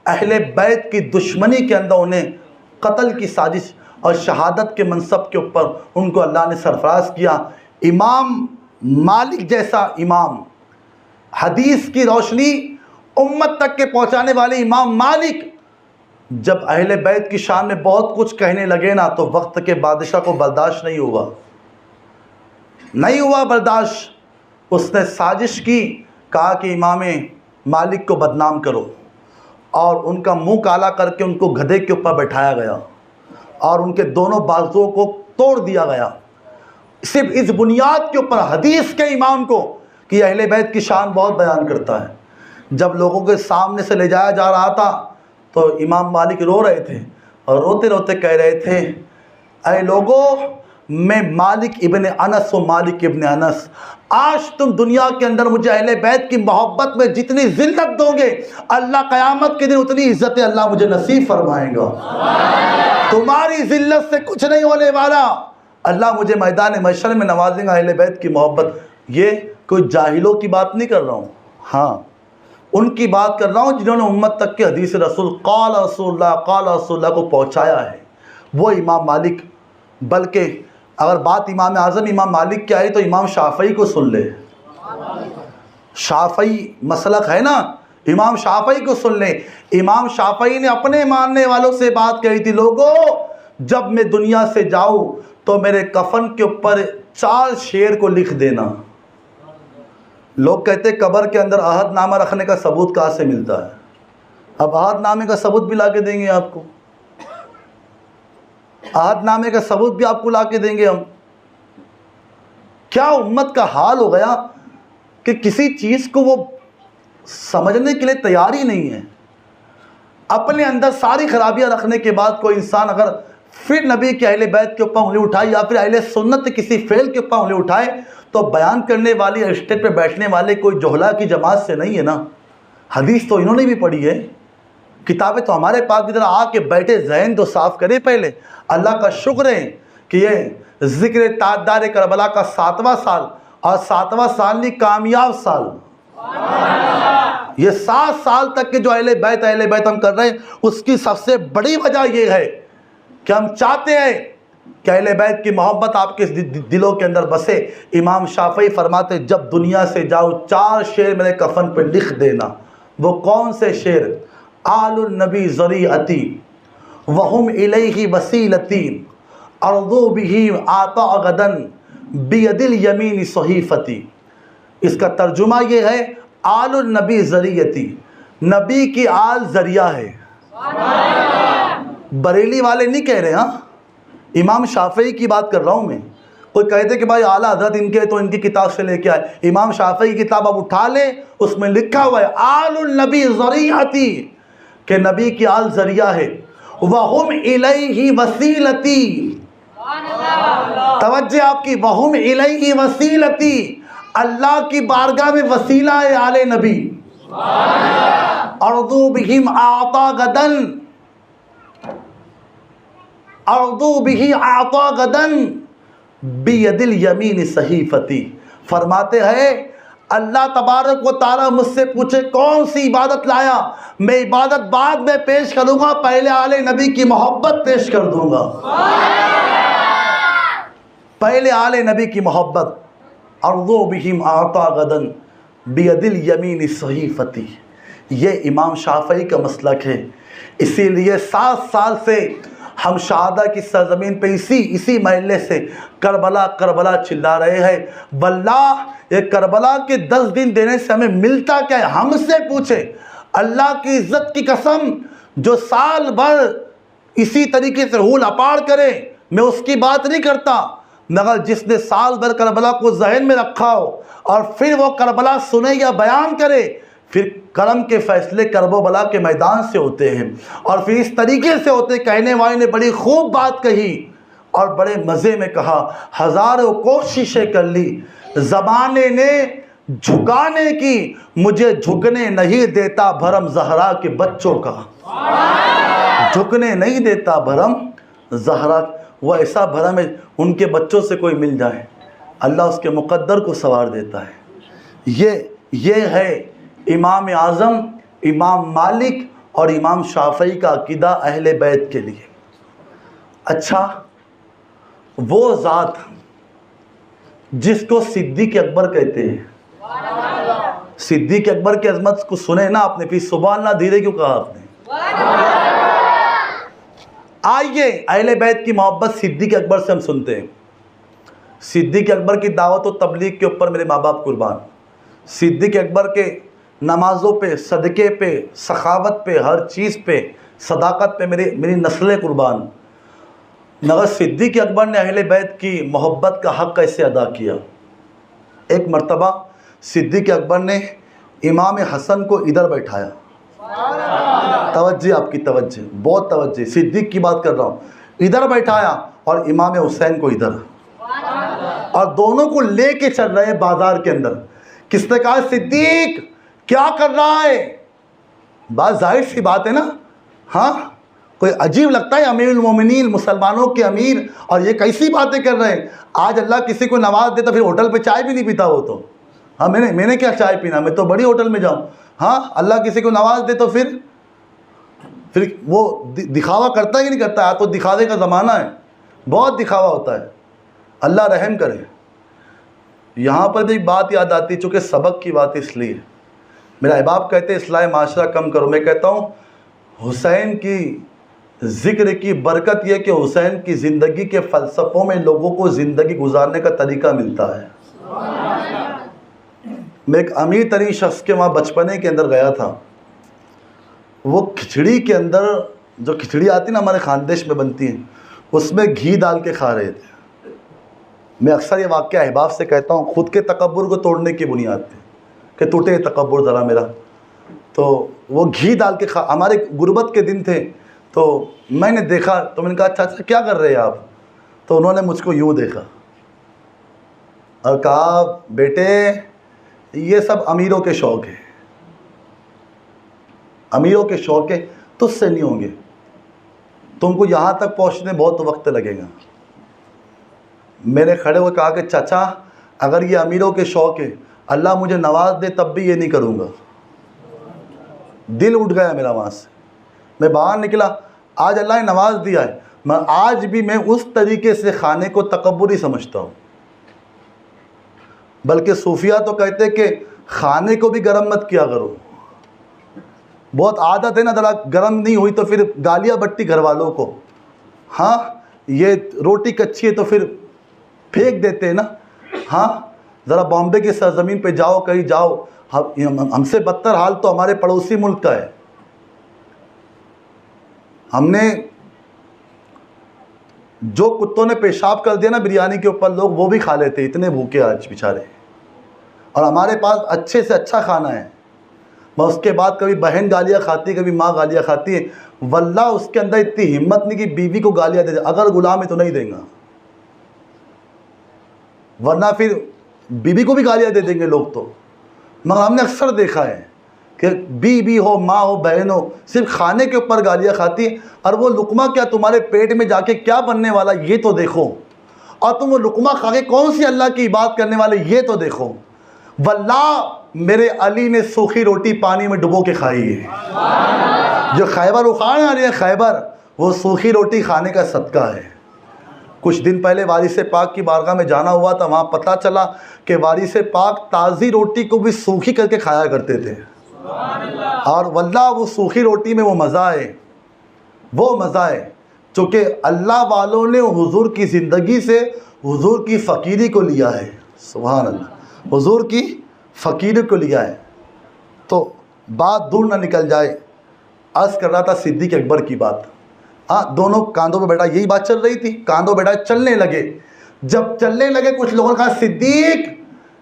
اہل بیت کی دشمنی کے اندر انہیں قتل کی سازش اور شہادت کے منصب کے اوپر ان کو اللہ نے سرفراز کیا. امام مالک جیسا امام، حدیث کی روشنی امت تک کے پہنچانے والے امام مالک، جب اہل بیت کی شان میں بہت کچھ کہنے لگے نا تو وقت کے بادشاہ کو برداشت نہیں ہوا برداشت. اس نے سازش کی، کہا کہ امام مالک کو بدنام کرو، اور ان کا منہ کالا کر کے ان کو گدھے کے اوپر بٹھایا گیا اور ان کے دونوں بازوؤں کو توڑ دیا گیا، صرف اس بنیاد کے اوپر حدیث کے امام کو کہ اہل بیت کی شان بہت بیان کرتا ہے. جب لوگوں کے سامنے سے لے جایا جا رہا تھا تو امام مالک رو رہے تھے اور روتے روتے کہہ رہے تھے اے لوگو میں مالک ابن انس و مالک ابن انس، آج تم دنیا کے اندر مجھے اہل بیت کی محبت میں جتنی ذلت دو گے اللہ قیامت کے دن اتنی عزت اللہ مجھے نصیب فرمائے گا۔ تمہاری ذلت سے کچھ نہیں ہونے والا، اللہ مجھے میدان محشر میں نوازے گا اہل بیت کی محبت۔ یہ کوئی جاہلوں کی بات نہیں کر رہا ہوں، ہاں ان کی بات کر رہا ہوں جنہوں نے امت تک کے حدیث رسول قال رسول اللہ کو پہنچایا ہے، وہ امام مالک۔ بلکہ اگر بات امام اعظم امام مالک کی آئی تو امام شافعی کو سن لے، شافعی مسلک ہے نا، امام شافعی کو سن لیں۔ امام شافعی نے اپنے ماننے والوں سے بات کہی تھی، لوگوں جب میں دنیا سے جاؤں تو میرے کفن کے اوپر 4 شعر کو لکھ دینا۔ لوگ کہتے قبر کے اندر عہد نامہ رکھنے کا ثبوت کہاں سے ملتا ہے؟ اب عہد نامے کا ثبوت بھی لا کے دیں گے آپ کو، عہد نامے کا ثبوت بھی آپ کو لا کے دیں گے ہم۔ کیا امت کا حال ہو گیا کہ کسی چیز کو وہ سمجھنے کے لیے تیار ہی نہیں ہے۔ اپنے اندر ساری خرابیاں رکھنے کے بعد کوئی انسان اگر پھر نبی کے اہل بیت کے اوپر انگلی اٹھائے یا پھر اہل سنت کے کسی فعل کے اوپر انگلی اٹھائے تو بیان کرنے والی اسٹیج پہ بیٹھنے والے کوئی جہلا کی جماعت سے نہیں ہے نا۔ حدیث تو انہوں نے بھی پڑھی ہے، کتابیں تو ہمارے پاس ادھر آ کے بیٹھے، ذہن تو صاف کرے پہلے۔ اللہ کا شکر ہے کہ یہ ذکر تاجدار کربلا کا 7واں سال اور 7واں سال نہیں کامیاب سال، یہ 7 سال تک کے جو اہل بیت ہم کر رہے ہیں اس کی سب سے بڑی وجہ یہ ہے کہ ہم چاہتے ہیں کہ اہل بیت کی محبت آپ کے دلوں کے اندر بسے۔ امام شافعی فرماتے جب دنیا سے جاؤ 4 شعر میرے کفن پہ لکھ دینا۔ وہ کون سے شعر؟ آل النبی ذریعتی وہم الیہ وسیلتی ارضو بہ آتا غدن بید الیمین صحیفتی۔ اس کا ترجمہ یہ ہے آل النبی ذریعتی، نبی کی آل ذریعہ ہے۔ بریلی والے نہیں کہہ رہے، ہاں امام شافعی کی بات کر رہا ہوں میں۔ کوئی کہتے کہ بھائی اعلیٰ حضرت ان کے تو ان کی کتاب سے لے کے آئے، امام شافعی کی کتاب اب اٹھا لے، اس میں لکھا ہوا ہے آل النبی ذریعتی، کہ نبی کی آل ذریعہ ہے، وہم الیہ وسیلتی، توجہ آپ کی، وہم الیہ وسیلتی، اللہ کی بارگاہ میں وسیلہ ہے آل نبی۔ ارضو بہم آتا غدن، ارضو بہ آتا غدن بید الیمین صحیفتی۔ فرماتے ہیں اللہ تبارک و تعالیٰ مجھ سے پوچھے کون سی عبادت لایا، میں عبادت بعد میں پیش کروں گا، پہلے آل نبی کی محبت پیش کر دوں گا، پہلے آل نبی کی محبت۔ ارضو بہم آتا غدن بید الیمین صحیفتی، یہ امام شافعی کا مسلک ہے۔ اسی لیے 7 سال سے ہم شہادہ کی سرزمین پہ اسی محلے سے کربلا کربلا چلا رہے ہیں۔ واللہ یہ کربلا کے 10 دن دینے سے ہمیں ملتا کیا ہے؟ ہم سے پوچھے، اللہ کی عزت کی قسم، جو سال بھر اسی طریقے سے ہول اپاڑ کرے، میں اس کی بات نہیں کرتا، مگر جس نے سال بھر کربلا کو ذہن میں رکھا ہو اور پھر وہ کربلا سنے یا بیان کرے، پھر کرم کے فیصلے کرب و بلا کے میدان سے ہوتے ہیں، اور پھر اس طریقے سے ہوتے۔ کہنے والے نے بڑی خوب بات کہی اور بڑے مزے میں کہا، ہزاروں کوششیں کر لی زمانے نے جھکانے کی، مجھے جھکنے نہیں دیتا بھرم زہرا کے بچوں کا، جھکنے نہیں دیتا بھرم زہرا۔ وہ ایسا بھرم ہے ان کے بچوں سے کوئی مل جائے اللہ اس کے مقدر کو سنوار دیتا ہے۔ یہ ہے امام اعظم امام مالک اور امام شافعی کا عقیدہ اہل بیت کے لیے۔ اچھا، وہ ذات جس کو صدیق اکبر کہتے ہیں، صدیق اکبر کی عظمت کو سنے نا آپ نے، پھر سبحان اللہ دھیرے کیوں کہا آپ نے؟ آئیے اہل بیت کی محبت صدیق اکبر سے ہم سنتے ہیں۔ صدیق اکبر کی دعوت و تبلیغ کے اوپر میرے ماں باپ قربان، صدیق اکبر کے نمازوں پہ، صدقے پہ، سخاوت پہ، ہر چیز پہ، صداقت پہ میری نسلیں قربان۔ مگر صدیق اکبر نے اہل بیت کی محبت کا حق کیسے ادا کیا؟ ایک مرتبہ صدیق اکبر نے امام حسن کو ادھر بیٹھایا، توجہ آپ کی توجہ، بہت توجہ، صدیق کی بات کر رہا ہوں۔ ادھر بیٹھایا اور امام حسین کو ادھر، اور دونوں کو لے کے چل رہے ہیں بازار کے اندر۔ کس نے کہا صدیق کیا کر رہا ہے؟ بات ظاہر سی بات ہے نا، ہاں کوئی عجیب لگتا ہے امیر المومنین مسلمانوں کے امیر اور یہ کیسی باتیں کر رہے ہیں۔ آج اللہ کسی کو نواز دے تو پھر ہوٹل پہ چائے بھی نہیں پیتا وہ تو، ہاں میں نے کیا چائے پینا، میں تو بڑی ہوٹل میں جاؤں۔ ہاں اللہ کسی کو نواز دے تو پھر وہ دکھاوا کرتا ہے کہ نہیں کرتا ہے؟ تو دکھاوے کا زمانہ ہے، بہت دکھاوا ہوتا ہے، اللہ رحم کرے۔ یہاں پر بھی ایک بات یاد آتی ہے، چونکہ سبق کی بات اس لیے، میرا احباب کہتے ہیں اصلاح معاشرہ کم کرو، میں کہتا ہوں حسین کی ذکر کی برکت یہ کہ حسین کی زندگی کے فلسفوں میں لوگوں کو زندگی گزارنے کا طریقہ ملتا ہے۔ میں ایک امیر ترین شخص کے وہاں بچپنے کے اندر گیا تھا، وہ کھچڑی کے اندر جو کھچڑی آتی نا ہمارے خاندیش میں بنتی ہے، اس میں گھی ڈال کے کھا رہے تھے۔ میں اکثر یہ واقعہ احباب سے کہتا ہوں، خود کے تکبر کو توڑنے کی بنیاد پہ کہ ٹوٹے تکبر ذرا میرا، تو وہ گھی ڈال کے ہمارے غربت کے دن تھے، تو میں نے دیکھا تو میں نے کہا اچھا کیا کر رہے ہیں آپ؟ تو انہوں نے مجھ کو یوں دیکھا اور کہا بیٹے یہ سب امیروں کے شوق ہے، امیروں کے شوق ہے، تجھ سے نہیں ہوں گے، تم کو یہاں تک پہنچنے بہت وقت لگے گا۔ میں نے کھڑے ہوئے کہا کہ چچا اگر یہ امیروں کے شوق ہے، اللہ مجھے نواز دے تب بھی یہ نہیں کروں گا۔ دل اٹھ گیا میرا وہاں سے، میں باہر نکلا۔ آج اللہ نے نواز دیا ہے، میں آج بھی میں اس طریقے سے کھانے کو تکبر ہی سمجھتا ہوں، بلکہ صوفیہ تو کہتے ہیں کہ کھانے کو بھی گرم مت کیا کرو، بہت عادت ہے نا، ذرا گرم نہیں ہوئی تو پھر گالیاں بٹی گھر والوں کو، ہاں یہ روٹی کچی ہے تو پھر پھینک دیتے ہیں نا۔ ہاں ذرا بامبے کی سرزمین پہ جاؤ، کہیں جاؤ، ہم سے بدتر حال تو ہمارے پڑوسی ملک کا ہے۔ ہم نے جو کتوں نے پیشاب کر دیا نا بریانی کے اوپر، لوگ وہ بھی کھا لیتے، اتنے بھوکے آج بیچارے، اور ہمارے پاس اچھے سے اچھا کھانا ہے۔ میں اس کے بعد کبھی بہن گالیاں کھاتی ہے، کبھی ماں گالیاں کھاتی ہے، واللہ اس کے اندر اتنی ہمت نہیں کہ بیوی کو گالیاں دے دے، اگر غلام ہے تو نہیں دیں گا، ورنہ پھر بیوی کو بھی گالیاں دے دیں گے لوگ تو۔ مگر ہم نے اکثر دیکھا ہے کہ بیوی ہو، ماں ہو، بہن ہو، صرف کھانے کے اوپر گالیاں کھاتی ہے، اور وہ لقمہ کیا تمہارے پیٹ میں جا کے کیا بننے والا یہ تو دیکھو، اور تم وہ لقمہ کھا کے کون سی اللہ کی عبادت کرنے والے یہ تو دیکھو۔ واللہ میرے علی نے سوکھی روٹی پانی میں ڈبو کے کھائی ہے، جو خیبر اخاڑ آ رہی ہے خیبر، وہ سوکھی روٹی کھانے کا صدقہ ہے۔ کچھ دن پہلے وارث پاک کی بارگاہ میں جانا ہوا تھا، وہاں پتہ چلا کہ وارث پاک تازی روٹی کو بھی سوکھی کر کے کھایا کرتے تھے، اور واللہ وہ سوکھی روٹی میں وہ مزہ ہے، وہ مزہ ہے، چونکہ اللہ والوں نے حضور کی زندگی سے حضور کی فقیری کو لیا ہے۔ سبحان اللہ، حضور کی فقیری کو لیا ہے۔ تو بات دور نہ نکل جائے، عرض کر رہا تھا صدیق اکبر کی بات، ہاں دونوں کاندھوں پہ بیٹھا، یہی بات چل رہی تھی، کاندھوں بیٹھا چلنے لگے۔ جب چلنے لگے کچھ لوگوں نے کہا صدیق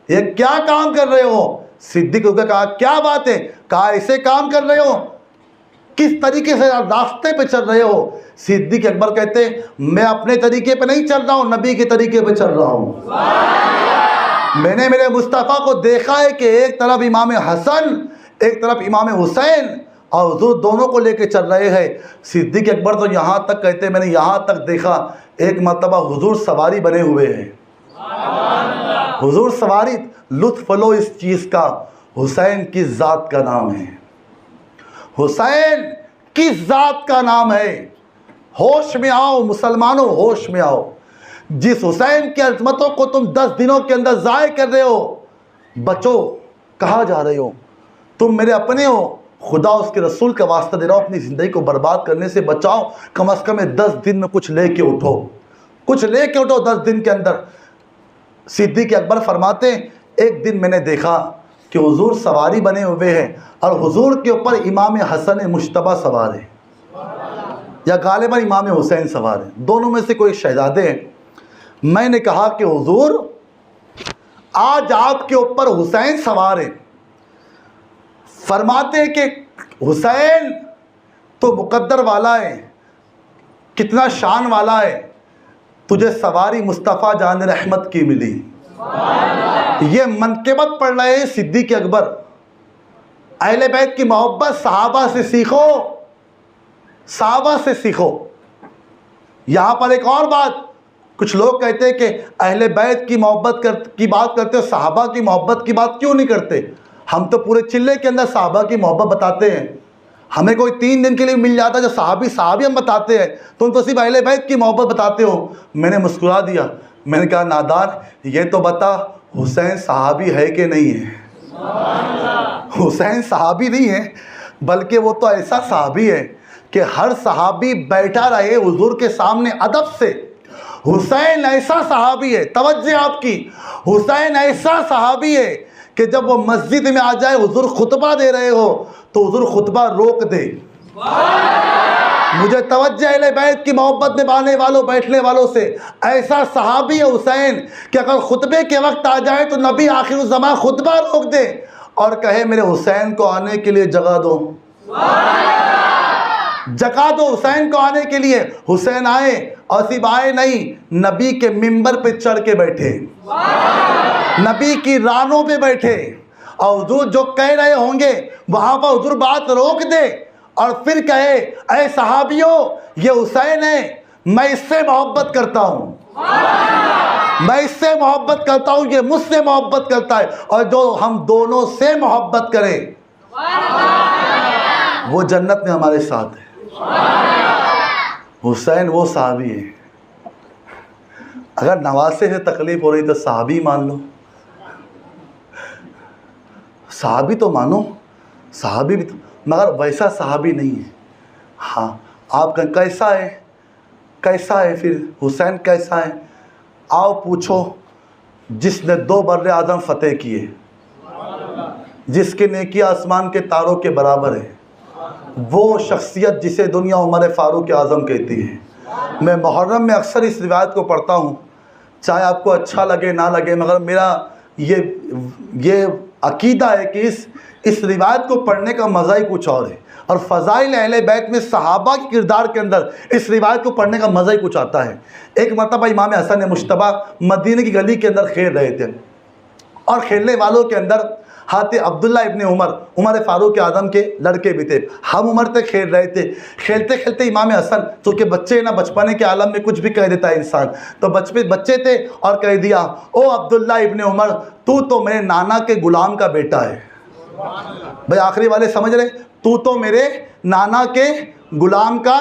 یہ کیا کام کر رہے ہو؟ صدیق کو کہا کیا بات ہے؟ کہا ایسے کام کر رہے ہو، کس طریقے سے راستے پہ چل رہے ہو؟ صدیق اکبر کہتے ہیں میں اپنے طریقے پہ نہیں چل رہا ہوں، نبی کے طریقے پہ چل رہا ہوں۔ میں نے میرے مصطفیٰ کو دیکھا ہے کہ ایک طرف امام حسن، ایک طرف امام حسین، اور حضور دونوں کو لے کے چل رہے ہیں۔ صدیق اکبر تو یہاں تک کہتے ہیں میں نے یہاں تک دیکھا ایک مرتبہ حضور سواری بنے ہوئے ہیں، حضور سواری، لطف لو اس چیز کا، حسین کس ذات کا نام ہے، حسین کس ذات کا نام ہے۔ ہوش میں آؤ مسلمانوں، ہوش میں آؤ، جس حسین کی عظمتوں کو تم 10 دنوں کے اندر ضائع کر رہے ہو، بچو، کہاں جا رہے ہو؟ تم میرے اپنے ہو، خدا اس کے رسول کا واسطہ دے رہا ہوں، اپنی زندگی کو برباد کرنے سے بچاؤ، کم از کم 10 دن میں کچھ لے کے اٹھو، کچھ لے کے اٹھو 10 دن کے اندر۔ صدیق اکبر فرماتے ہیں ایک دن میں نے دیکھا کہ حضور سواری بنے ہوئے ہیں اور حضور کے اوپر امام حسن مجتبیٰ سوار ہے، یا غالباً امام حسین سوار ہے، دونوں میں سے کوئی شہزادے ہیں۔ میں نے کہا کہ حضور آج آپ کے اوپر حسین سوار ہے۔ فرماتے ہیں کہ حسین تو مقدر والا ہے، کتنا شان والا ہے، تجھے سواری مصطفیٰ جان رحمت کی ملی۔ یہ منقبت پڑھ رہے ہیں صدیق اکبر۔ اہل بیت کی محبت صحابہ سے سیکھو، صحابہ سے سیکھو۔ یہاں پر ایک اور بات، کچھ لوگ کہتے ہیں کہ اہل بیت کی محبت کی بات کرتے ہو، صحابہ کی محبت کی بات کیوں نہیں کرتے؟ ہم تو پورے چلے کے اندر صحابہ کی محبت بتاتے ہیں۔ ہمیں کوئی 3 دن کے لیے مل جاتا ہے جو صحابی ہم بتاتے ہیں، تم تو صرف اہل بیت کی محبت بتاتے ہو۔ میں نے مسکرا دیا، میں نے کہا نادان یہ تو بتا حسین صحابی ہے کہ نہیں ہے؟ حسین صحابی نہیں ہے، بلکہ وہ تو ایسا صحابی ہے کہ ہر صحابی بیٹھا رہے حضور کے سامنے ادب سے۔ حسین ایسا صحابی ہے، توجہ آپ کی، حسین ایسا صحابی ہے کہ جب وہ مسجد میں آ جائے، حضور خطبہ دے رہے ہو تو حضور خطبہ روک دے۔ مجھے توجہ اہل بیت کی محبت میں بانے والوں بیٹھنے والوں سے، ایسا صحابی ہے حسین کہ اگر خطبے کے وقت آ جائے تو نبی آخر الزمان خطبہ روک دے اور کہے میرے حسین کو آنے کے لیے جگہ دو، جگہ دو حسین کو آنے کے لیے۔ حسین آئے اور صرف آئے نہیں، نبی کے ممبر پہ چڑھ کے بیٹھے، نبی کی رانوں پہ بیٹھے، اور حضور جو کہہ رہے ہوں گے وہاں پر حضور بات روک دے اور پھر کہے اے صحابیوں یہ حسین ہے، میں اس سے محبت کرتا ہوں، میں اس سے محبت کرتا ہوں، یہ مجھ سے محبت کرتا ہے، اور جو ہم دونوں سے محبت کرے وہ جنت میں ہمارے ساتھ ہے۔ حسین وہ صحابی ہے۔ اگر نواسے سے تکلیف ہو رہی تو صحابی مان لو، صحابی تو مانو، صحابی بھی تو، مگر ویسا صحابی نہیں ہے۔ ہاں آپ کا کیسا ہے، کیسا ہے پھر حسین کیسا ہے؟ آؤ پوچھو جس نے 2 بر اعظم فتح کیے، جس کے نیکی آسمان کے تاروں کے برابر ہے، وہ شخصیت جسے دنیا عمر فاروق اعظم کہتی ہے۔ میں محرم میں اکثر اس روایت کو پڑھتا ہوں، چاہے آپ کو اچھا لگے نہ لگے، مگر میرا یہ عقیدہ ہے کہ اس روایت کو پڑھنے کا مزہ ہی کچھ اور ہے، اور فضائل اہل بیت میں صحابہ کے کردار کے اندر اس روایت کو پڑھنے کا مزہ ہی کچھ آتا ہے۔ ایک مرتبہ امام حسن مجتبیٰ مدینے کی گلی کے اندر کھیل رہے تھے، اور کھیلنے والوں کے اندر حضرت عبداللہ ابن عمر فاروق اعظم کے لڑکے بھی تھے، ہم عمر تک کھیل رہے تھے۔ کھیلتے کھیلتے امام حسن، چونکہ بچے نا، بچپنے کے عالم میں کچھ بھی کہہ دیتا ہے انسان، تو بچے تھے اور کہہ دیا او عبداللہ ابن عمر تو میرے نانا کے غلام کا بیٹا ہے۔ بھائی آخری والے سمجھ رہے، تو میرے نانا کے غلام کا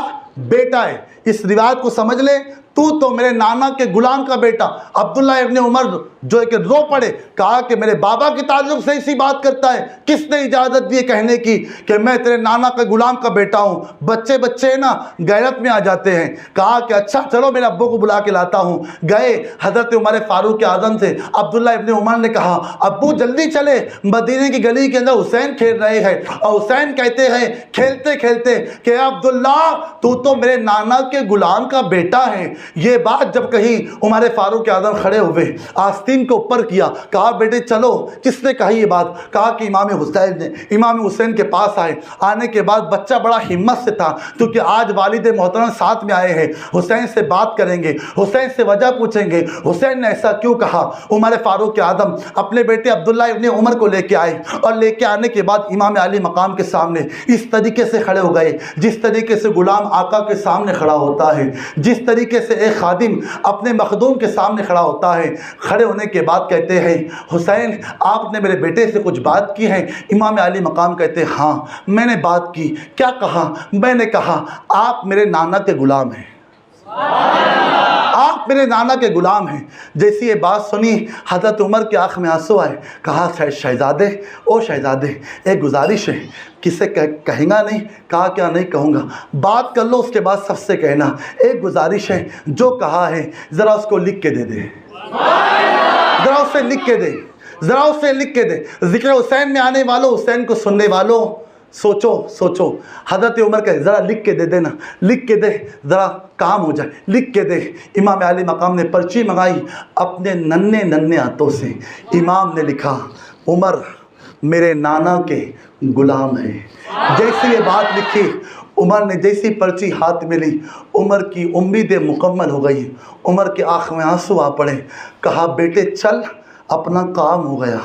بیٹا ہے۔ اس روایت کو سمجھ لے، تو میرے نانا کے غلام کا بیٹا۔ عبداللہ ابن عمر جو ہے کہ رو پڑے، کہا کہ میرے بابا کے تعلق سے ایسی بات کرتا ہے، کس نے اجازت دی کہنے کی کہ میں تیرے نانا کے غلام کا بیٹا ہوں؟ بچے نا غیرت میں آ جاتے ہیں۔ کہا کہ اچھا چلو میرے ابو کو بلا کے لاتا ہوں۔ گئے حضرت عمر فاروق اعظم سے، عبداللہ ابن عمر نے کہا ابو جلدی چلے، مدینے کی گلی کے اندر حسین کھیل رہے ہیں، اور حسین کہتے ہیں کھیلتے کھیلتے کہ عبداللہ تو میرے نانا کے غلام کا بیٹا ہے۔ یہ بات جب کہی، عمر فاروق اعظم کھڑے ہوئے، آستین کو اوپر کیا، کہا بیٹے چلو۔ کس نے کہی یہ بات؟ کہا کہ امام حسین نے۔ امام حسین کے پاس آئے، آنے کے بعد بچہ بڑا ہمت سے تھا، کیونکہ آج والد محترم ساتھ میں آئے ہیں، حسین سے بات کریں گے، حسین سے وجہ پوچھیں گے، حسین نے ایسا کیوں کہا۔ عمر فاروق اعظم اپنے بیٹے عبداللہ ابن عمر کو لے کے آئے، اور لے کے آنے کے بعد امام علی مقام کے سامنے اس طریقے سے کھڑے ہو گئے جس طریقے سے غلام آقا کے سامنے کھڑا ہوتا ہے، جس طریقے سے ایک خادم اپنے مخدوم کے سامنے کھڑا ہوتا ہے۔ کھڑے ہونے کے بعد کہتے ہیں حسین آپ نے میرے بیٹے سے کچھ بات کی ہے؟ امام علی مقام کہتے ہیں ہاں میں نے بات کی۔ کیا کہا؟ میں نے کہا آپ میرے نانا کے غلام ہیں، آپ میرے نانا کے غلام ہیں۔ جیسی یہ بات سنی حضرت عمر کی آنکھ میں آنسو آئے، کہا شہزادے او شہزادے ایک گزارش ہے، کسے کہیں گا نہیں؟ کہا کیا نہیں کہوں گا، بات کر لو اس کے بعد سب سے کہنا۔ ایک گزارش ہے، جو کہا ہے ذرا اس کو لکھ کے دے دے، ذرا اسے لکھ کے دے، ذرا اسے لکھ کے دے۔ ذکر حسین میں آنے والوں، حسین کو سننے والوں، سوچو حضرت عمر کہے ذرا لکھ کے دے دینا، لکھ کے دے ذرا کام ہو جائے، لکھ کے دے۔ امام علی مقام نے پرچی منگائی، اپنے ننھے ہاتھوں سے امام نے لکھا عمر میرے نانا کے غلام ہے۔ جیسے یہ بات لکھی، عمر نے جیسی پرچی ہاتھ میں لی، عمر کی امیدیں مکمل ہو گئی، عمر کے آنکھ میں آنسو آ پڑے، کہا بیٹے چل اپنا کام ہو گیا،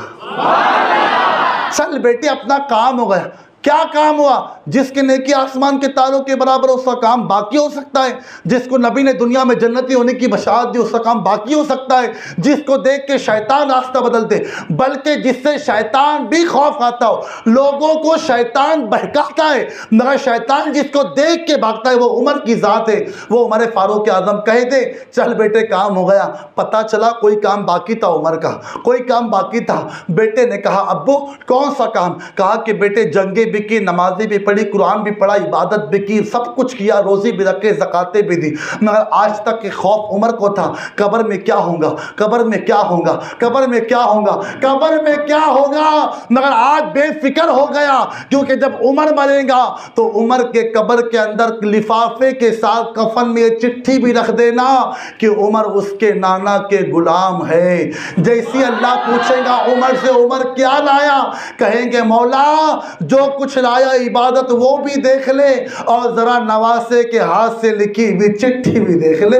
چل بیٹے اپنا کام ہو گیا۔ کیا کام ہوا؟ جس کے نیکی آسمان کے تاروں کے برابر اس کا کام باقی ہو سکتا ہے، جس کو نبی نے دنیا میں جنتی ہونے کی بشارت دی اس کا کام باقی ہو سکتا ہے، جس کو دیکھ کے شیطان راستہ بدلتے، بلکہ جس سے شیطان بھی خوف کھاتا ہو، لوگوں کو شیطان بہکاتا ہے، مگر شیطان جس کو دیکھ کے بھاگتا ہے وہ عمر کی ذات ہے، وہ عمر فاروق اعظم کہہ دے چل بیٹے کام ہو گیا۔ پتہ چلا کوئی کام باقی تھا، عمر کا کوئی کام باقی تھا۔ بیٹے نے کہا ابو کون سا کام؟ کہا کہ بیٹے جنگیں بھی کی، نمازیں بھی پڑھی، قرآن بھی پڑھا، عبادت بھی کی، سب کچھ کیا، روزی بھی رکھے، زکاتیں بھی دی، مگر آج تک کہ خوف عمر کو تھا قبر میں کیا ہوگا، قبر میں کیا ہوگا، قبر میں کیا ہوگا، قبر میں کیا ہوگا، مگر آج بے فکر ہو گیا، کیونکہ جب عمر مرے گا تو عمر کے قبر کے اندر لفافے کے ساتھ کفن میں یہ چٹھی بھی رکھ دینا کہ عمر اس کے نانا کے غلام ہے۔ جیسی اللہ پوچھے گا عمر سے عمر کیا لایا، کہیں گے مولا جو کچھ لایا عبادت وہ بھی دیکھ لے اور ذرا نواسے کے ہاتھ سے لکھی ہوئی چٹھی بھی دیکھ لے،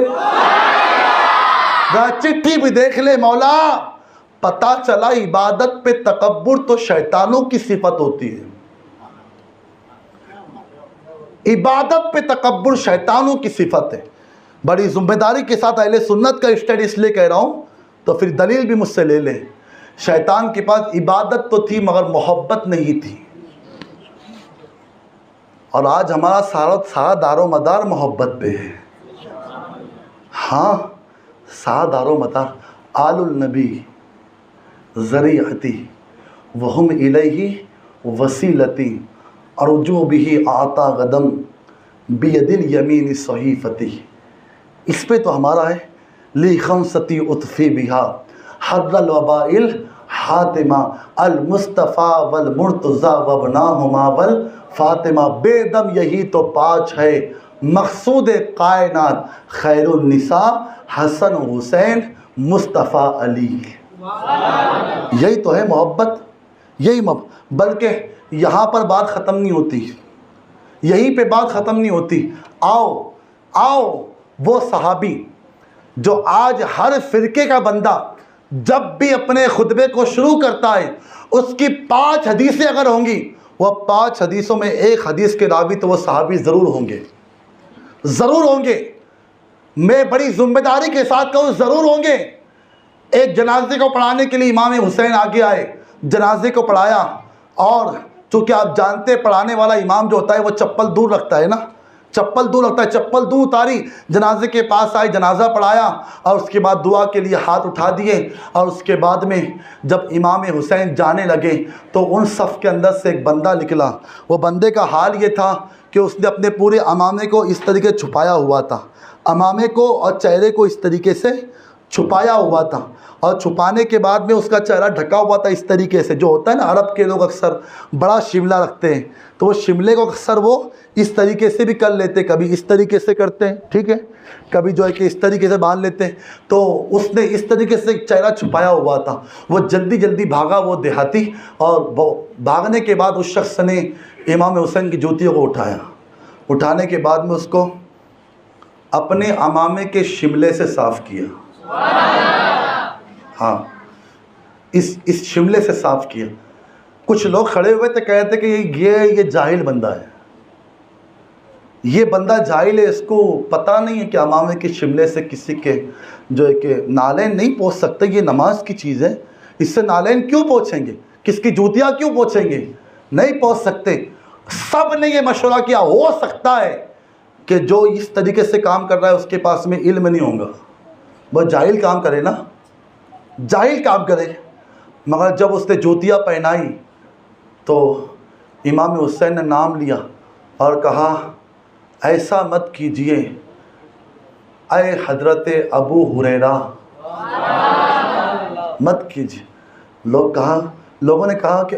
ذرا چٹھی بھی دیکھ لے مولا۔ پتہ چلا عبادت پہ تکبر تو شیطانوں کی صفت ہوتی ہے، عبادت پہ تکبر شیطانوں کی صفت ہے۔ بڑی ذمہ داری کے ساتھ اہل سنت کا اسٹڈی اس لیے کہہ رہا ہوں تو پھر دلیل بھی مجھ سے لے لیں۔ شیطان کے پاس عبادت تو تھی مگر محبت نہیں تھی، اور آج ہمارا سارا دار و مدار محبت پہ ہے۔ ہاں سارا دار و مدار آل النبی ذریعتی وہم الیہ وسیلتی ارجو بہ آتا غدم بید الیمین صحیفتی، اس پہ تو ہمارا ہے لی خمستی اطفی بہا حر الوبائل حاتمہ المصطفیٰ والمرتضیٰ وابناہما والفاطمہ، بے دم یہی تو پانچ ہے مقصود کائنات، خیر النساء حسن حسین مصطفیٰ علی، یہی تو ہے محبت، یہی محبت۔ بلکہ یہاں پر بات ختم نہیں ہوتی، یہیں پہ بات ختم نہیں ہوتی۔ آؤ وہ صحابی جو آج ہر فرقے کا بندہ جب بھی اپنے خطبے کو شروع کرتا ہے اس کی 5 حدیثیں اگر ہوں گی، وہ 5 حدیثوں میں ایک حدیث کے راوی تو وہ صحابی ضرور ہوں گے، ضرور ہوں گے۔ میں بڑی ذمہ داری کے ساتھ کہوں ضرور ہوں گے۔ ایک جنازے کو پڑھانے کے لیے امام حسین آگے آئے، جنازے کو پڑھایا، اور چونکہ آپ جانتے پڑھانے والا امام جو ہوتا ہے وہ چپل دور رکھتا ہے نا، چپل دور رکھتا ہے، چپل دور اتاری، جنازے کے پاس آئے، جنازہ پڑھایا، اور اس کے بعد دعا کے لیے ہاتھ اٹھا دیے، اور اس کے بعد میں جب امام حسین جانے لگے تو ان صف کے اندر سے ایک بندہ نکلا۔ وہ بندے کا حال یہ تھا کہ اس نے اپنے پورے امامے کو اس طریقے چھپایا ہوا تھا، امامے کو اور چہرے کو اس طریقے سے چھپایا ہوا تھا، اور چھپانے کے بعد میں اس کا چہرہ ڈھکا ہوا تھا اس طریقے سے۔ جو ہوتا ہے نا عرب کے لوگ اکثر بڑا شملہ رکھتے ہیں تو وہ شملے کو اکثر وہ اس طریقے سے بھی کر لیتے، کبھی اس طریقے سے کرتے ہیں، ٹھیک ہے، کبھی جو ہے کہ اس طریقے سے باندھ لیتے ہیں۔ تو اس نے اس طریقے سے چہرہ چھپایا ہوا تھا، وہ جلدی جلدی بھاگا وہ دیہاتی، اور بھاگنے کے بعد اس شخص نے امام حسین کی جوتیوں کو اٹھایا، اٹھانے کے بعد میں اس کو اپنے امامے کے شملے سے صاف کیا، ہاں اس شملے سے صاف کیا۔ کچھ لوگ کھڑے ہوئے تھے، کہتے کہ یہ جاہل بندہ ہے، یہ بندہ جاہل ہے، اس کو پتہ نہیں ہے کہ امامے کے شملے سے کسی کے جو ہے کہ نالین نہیں پوچھ سکتے، یہ نماز کی چیز ہے، اس سے نالین کیوں پوچھیں گے، کس کی جوتیاں کیوں پوچھیں گے، نہیں پوچھ سکتے۔ سب نے یہ مشورہ کیا، ہو سکتا ہے کہ جو اس طریقے سے کام کر رہا ہے اس کے پاس میں علم نہیں ہوگا، وہ جاہل کام کرے نا، جاہل کام کرے۔ مگر جب اس نے جوتیاں پہنائی تو امام حسین نے نام لیا اور کہا ایسا مت کیجئے اے حضرت ابو ہریرہ، مت کیجئے۔ لوگوں نے کہا کہ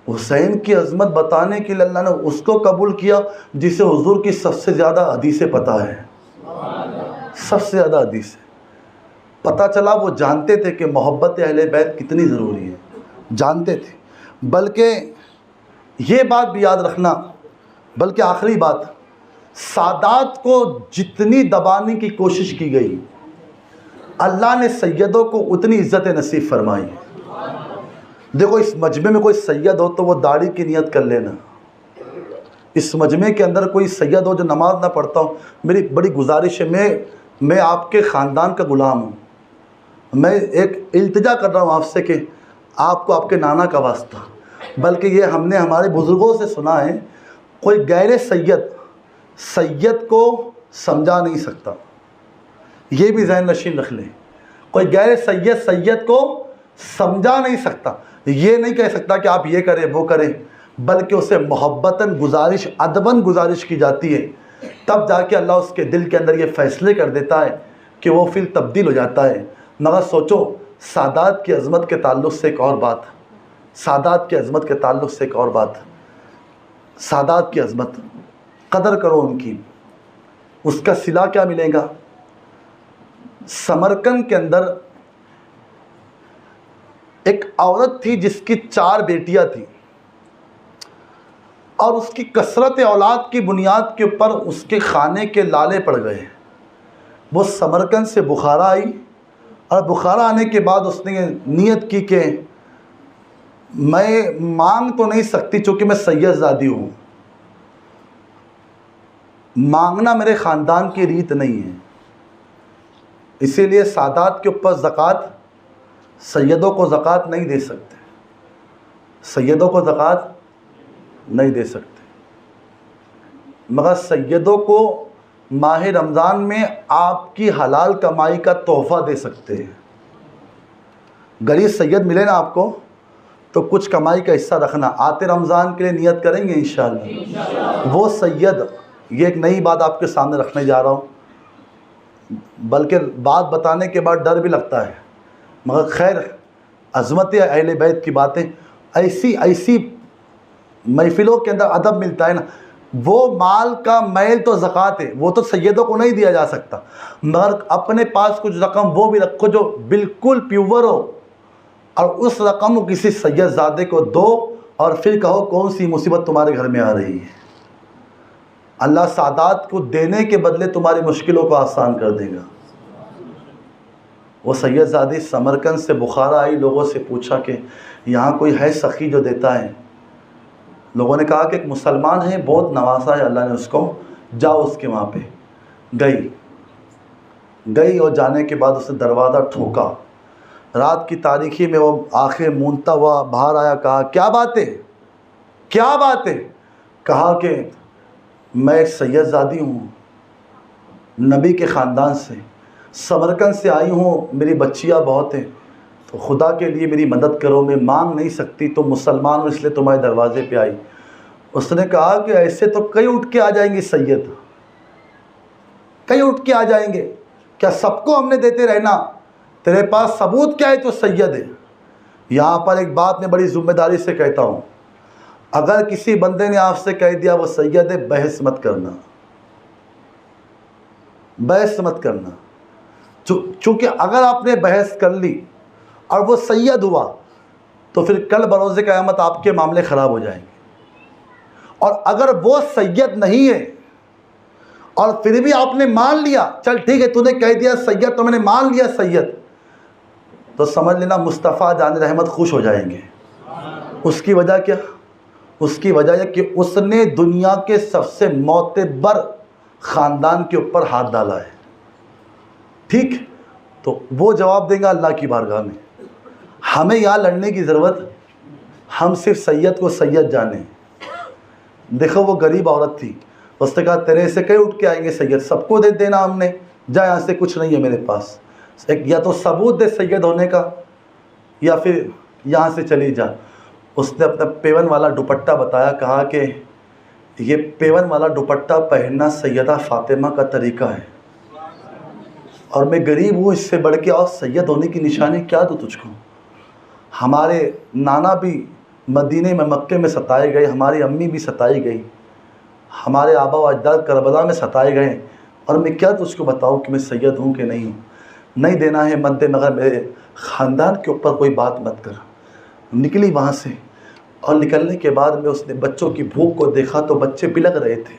حسین کی عظمت بتانے کے لیے اللہ نے اس کو قبول کیا جسے حضور کی سب سے زیادہ حدیثیں پتہ ہے، سب سے زیادہ حدیثیں پتہ چلا۔ وہ جانتے تھے کہ محبت اہل بیت کتنی ضروری ہے، جانتے تھے۔ بلکہ یہ بات بھی یاد رکھنا، بلکہ آخری بات، سادات کو جتنی دبانے کی کوشش کی گئی اللہ نے سیدوں کو اتنی عزت نصیب فرمائی۔ دیکھو اس مجمع میں کوئی سید ہو تو وہ داڑھی کی نیت کر لینا، اس مجمع کے اندر کوئی سید ہو جو نماز نہ پڑھتا ہو، میری بڑی گزارش ہے، میں آپ کے خاندان کا غلام ہوں، میں ایک التجا کر رہا ہوں آپ سے کہ آپ کو آپ کے نانا کا واسطہ، بلکہ یہ ہم نے ہمارے بزرگوں سے سنا ہے، کوئی غیر سید کو سمجھا نہیں سکتا، یہ بھی ذہن نشین رکھ لیں، کوئی غیر سید کو سمجھا نہیں سکتا، یہ نہیں کہہ سکتا کہ آپ یہ کریں وہ کریں، بلکہ اسے محبتاً گزارش، ادباً گزارش کی جاتی ہے، تب جا کے اللہ اس کے دل کے اندر یہ فیصلے کر دیتا ہے کہ وہ پھر تبدیل ہو جاتا ہے۔ مگر سوچو، سادات کی عظمت کے تعلق سے ایک اور بات، سادات کی عظمت کے تعلق سے ایک اور بات، سادات کی عظمت قدر کرو ان کی، اس کا صلہ کیا ملے گا؟ سمرقند کے اندر ایک عورت تھی جس کی 4 بیٹیاں تھیں، اور اس کی کثرت اولاد کی بنیاد کے اوپر اس کے کھانے کے لالے پڑ گئے۔ وہ سمرقند سے بخارا آئی، اور بخارا آنے کے بعد اس نے نیت کی کہ میں مانگ تو نہیں سکتی چونکہ میں سید زادی ہوں، مانگنا میرے خاندان کی ریت نہیں ہے، اسی لیے سادات کے اوپر زکوٰۃ، سیدوں کو زکوٰۃ نہیں دے سکتے، سیدوں کو زکوٰۃ نہیں دے سکتے، مگر سیدوں کو ماہ رمضان میں آپ کی حلال کمائی کا تحفہ دے سکتے ہیں۔ غریب سید ملے نا آپ کو تو کچھ کمائی کا حصہ رکھنا، آتے رمضان کے لیے نیت کریں گے انشاءاللہ۔ وہ سید، یہ ایک نئی بات آپ کے سامنے رکھنے جا رہا ہوں، بلکہ بات بتانے کے بعد ڈر بھی لگتا ہے، مگر خیر عظمت اہل بیت کی باتیں، ایسی محفلوں کے اندر ادب ملتا ہے نا۔ وہ مال کا میل تو زکوٰۃ ہے، وہ تو سیدوں کو نہیں دیا جا سکتا، مگر اپنے پاس کچھ رقم وہ بھی رکھو جو بالکل پیور ہو، اور اس رقم کو کسی سید زادے کو دو، اور پھر کہو کون سی مصیبت تمہارے گھر میں آ رہی ہے، اللہ سادات کو دینے کے بدلے تمہاری مشکلوں کو آسان کر دے گا۔ وہ سید زادی سمرقند سے بخارا آئی، لوگوں سے پوچھا کہ یہاں کوئی ہے سخی جو دیتا ہے؟ لوگوں نے کہا کہ ایک مسلمان ہے، بہت نوازا ہے اللہ نے اس کو، جاؤ اس کے وہاں پہ۔ گئی اور جانے کے بعد اس نے دروازہ ٹھوکا، رات کی تاریکی میں وہ آنکھیں مونتا ہوا باہر آیا، کہا کیا بات ہے، کیا بات ہے؟ کہا کہ میں ایک سید زادی ہوں، نبی کے خاندان سے، سمرقند سے آئی ہوں، میری بچیاں بہت ہیں، تو خدا کے لیے میری مدد کرو، میں مانگ نہیں سکتی، تو مسلمان ہوں اس لیے تمہارے دروازے پہ آئی۔ اس نے کہا کہ ایسے تو کئی اٹھ کے آ جائیں گے سید، کئی اٹھ کے آ جائیں گے، کیا سب کو ہم نے دیتے رہنا؟ تیرے پاس ثبوت کیا ہے تو سید ہے؟ یہاں پر ایک بات میں بڑی ذمہ داری سے کہتا ہوں، اگر کسی بندے نے آپ سے کہہ دیا وہ سید ہے، بحث مت کرنا، بحث مت کرنا، چونکہ اگر آپ نے بحث کر لی اور وہ سید ہوا تو پھر کل بروز قیامت آپ کے معاملے خراب ہو جائیں گے، اور اگر وہ سید نہیں ہے اور پھر بھی آپ نے مان لیا، چل ٹھیک ہے تو نے کہہ دیا سید تو میں نے مان لیا سید، تو سمجھ لینا مصطفیٰ جان رحمت خوش ہو جائیں گے۔ اس کی وجہ کیا؟ اس کی وجہ یہ کہ اس نے دنیا کے سب سے معتبر خاندان کے اوپر ہاتھ ڈالا ہے، ٹھیک؟ تو وہ جواب دیں گا اللہ کی بارگاہ میں۔ ہمیں یہاں لڑنے کی ضرورت، ہم صرف سید کو سید جانیں۔ دیکھو وہ غریب عورت تھی، اس نے کہا تیرے سے کئی اٹھ کے آئیں گے سید، سب کو دے دینا ہم نے، جا یہاں سے، کچھ نہیں ہے میرے پاس، یا تو ثبوت دے سید ہونے کا یا پھر یہاں سے چلی جا۔ اس نے اپنا پیون والا دوپٹہ بتایا، کہا کہ یہ پیون والا دوپٹہ پہننا سیدہ فاطمہ کا طریقہ ہے، اور میں غریب ہوں، اس سے بڑھ کے اور سید ہونے کی نشانی کیا دوں تجھ کو؟ ہمارے نانا بھی مدینے میں، مکے میں ستائے گئے، ہماری امی بھی ستائی گئی، ہمارے آبا و اجداد کربلا میں ستائے گئے، اور میں کیا تجھ کو بتاؤں کہ میں سید ہوں کہ نہیں ہوں؟ نہیں دینا ہے مت دے، مگر میرے خاندان کے اوپر کوئی بات مت کر۔ نکلی وہاں سے، اور نکلنے کے بعد میں اس نے بچوں کی بھوک کو دیکھا تو بچے بلک رہے تھے،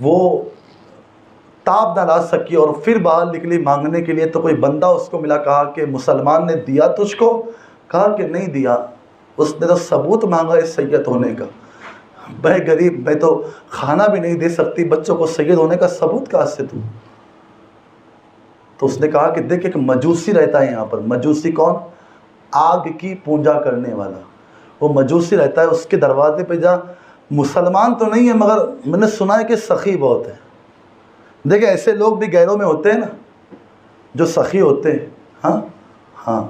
وہ تاب نہ لا سکی اور پھر باہر نکلی مانگنے کے لیے، تو کوئی بندہ اس کو ملا، کہا کہ مسلمان نے دیا تجھ کو؟ کہا کہ نہیں دیا۔ اس نے تو ثبوت مانگا اس سید ہونے کا، میں غریب، میں تو کھانا بھی نہیں دے سکتی، بچوں کو سید ہونے کا ثبوت کہاں سے دوں؟ تو اس نے کہا کہ دیکھ ایک مجوسی رہتا ہے یہاں پر۔ مجوسی کون؟ آگ کی پوجا کرنے والا، وہ مجوسی رہتا ہے، اس کے دروازے پہ جا۔ مسلمان تو نہیں ہے مگر میں نے سنا ہے کہ سخی بہت ہے۔ دیکھیں ایسے لوگ بھی غیروں میں ہوتے ہیں نا، جو سخی ہوتے ہیں، ہاں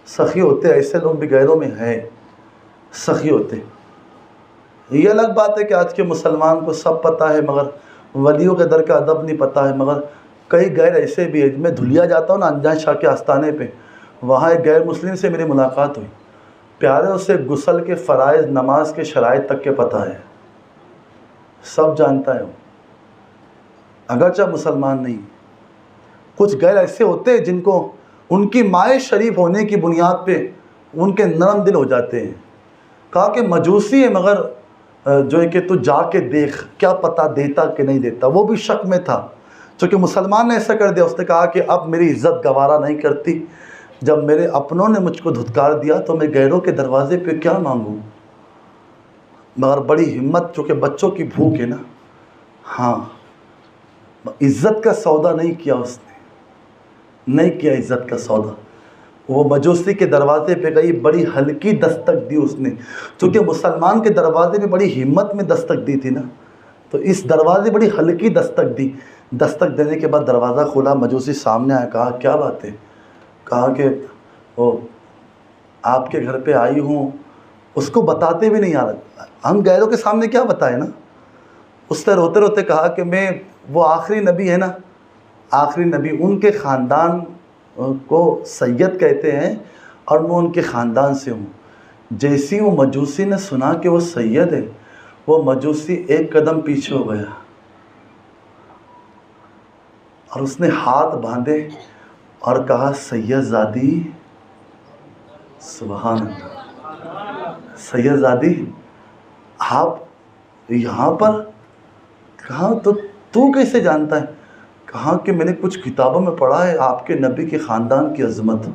سخی ہوتے ہیں، ایسے لوگ بھی غیروں میں ہیں، سخی ہوتے ہیں۔ یہ الگ بات ہے کہ آج کے مسلمان کو سب پتہ ہے مگر ولیوں کے در کا ادب نہیں پتہ ہے، مگر کئی غیر ایسے بھی ہیں۔ میں دھلیا جاتا ہوں نا انجان شاہ کے آستانے پہ، وہاں ایک غیر مسلم سے میری ملاقات ہوئی، پیارے اسے غسل کے فرائض، نماز کے شرائط تک کے پتہ ہے، سب جانتا ہے وہ، اگرچہ مسلمان نہیں۔ کچھ غیر ایسے ہوتے ہیں جن کو ان کی مائع شریف ہونے کی بنیاد پہ ان کے نرم دل ہو جاتے ہیں۔ کہا کہ مجوسی ہے مگر جو ہے کہ تو جا کے دیکھ، کیا پتہ دیتا کہ نہیں دیتا۔ وہ بھی شک میں تھا، چونکہ مسلمان نے ایسا کر دیا۔ اس نے کہا کہ اب میری عزت گوارا نہیں کرتی، جب میرے اپنوں نے مجھ کو دھتکار دیا تو میں غیروں کے دروازے پہ کیا مانگوں؟ مگر بڑی ہمت، چونکہ بچوں کی بھوک ہے نا، عزت کا سودا نہیں کیا، اس نے نہیں کیا عزت کا سودا۔ وہ مجوسی کے دروازے پہ گئی، بڑی ہلکی دستک دی اس نے، چونکہ مسلمان کے دروازے میں بڑی ہمت میں دستک دی تھی نا، تو اس دروازے بڑی ہلکی دستک دی۔ دستک دینے کے بعد دروازہ کھولا، مجوسی سامنے آیا، کہا کیا بات ہے؟ کہا کہ وہ آپ کے گھر پہ آئی ہوں، اس کو بتاتے بھی نہیں آ رہا، ہم غیروں کے سامنے کیا بتائے نا۔ اس نے روتے روتے کہا کہ میں، وہ آخری نبی ہے نا، آخری نبی، ان کے خاندان کو سید کہتے ہیں اور میں ان کے خاندان سے ہوں۔ جیسی وہ مجوسی نے سنا کہ وہ سید ہے، وہ مجوسی ایک قدم پیچھے ہو گیا اور اس نے ہاتھ باندھے اور کہا سید زادی، سبحان اللہ، سید زادی آپ یہاں پر؟ کہا تو کیسے جانتا ہے؟ کہا کہ میں نے کچھ کتابوں میں پڑھا ہے آپ کے نبی کے خاندان کی عظمت،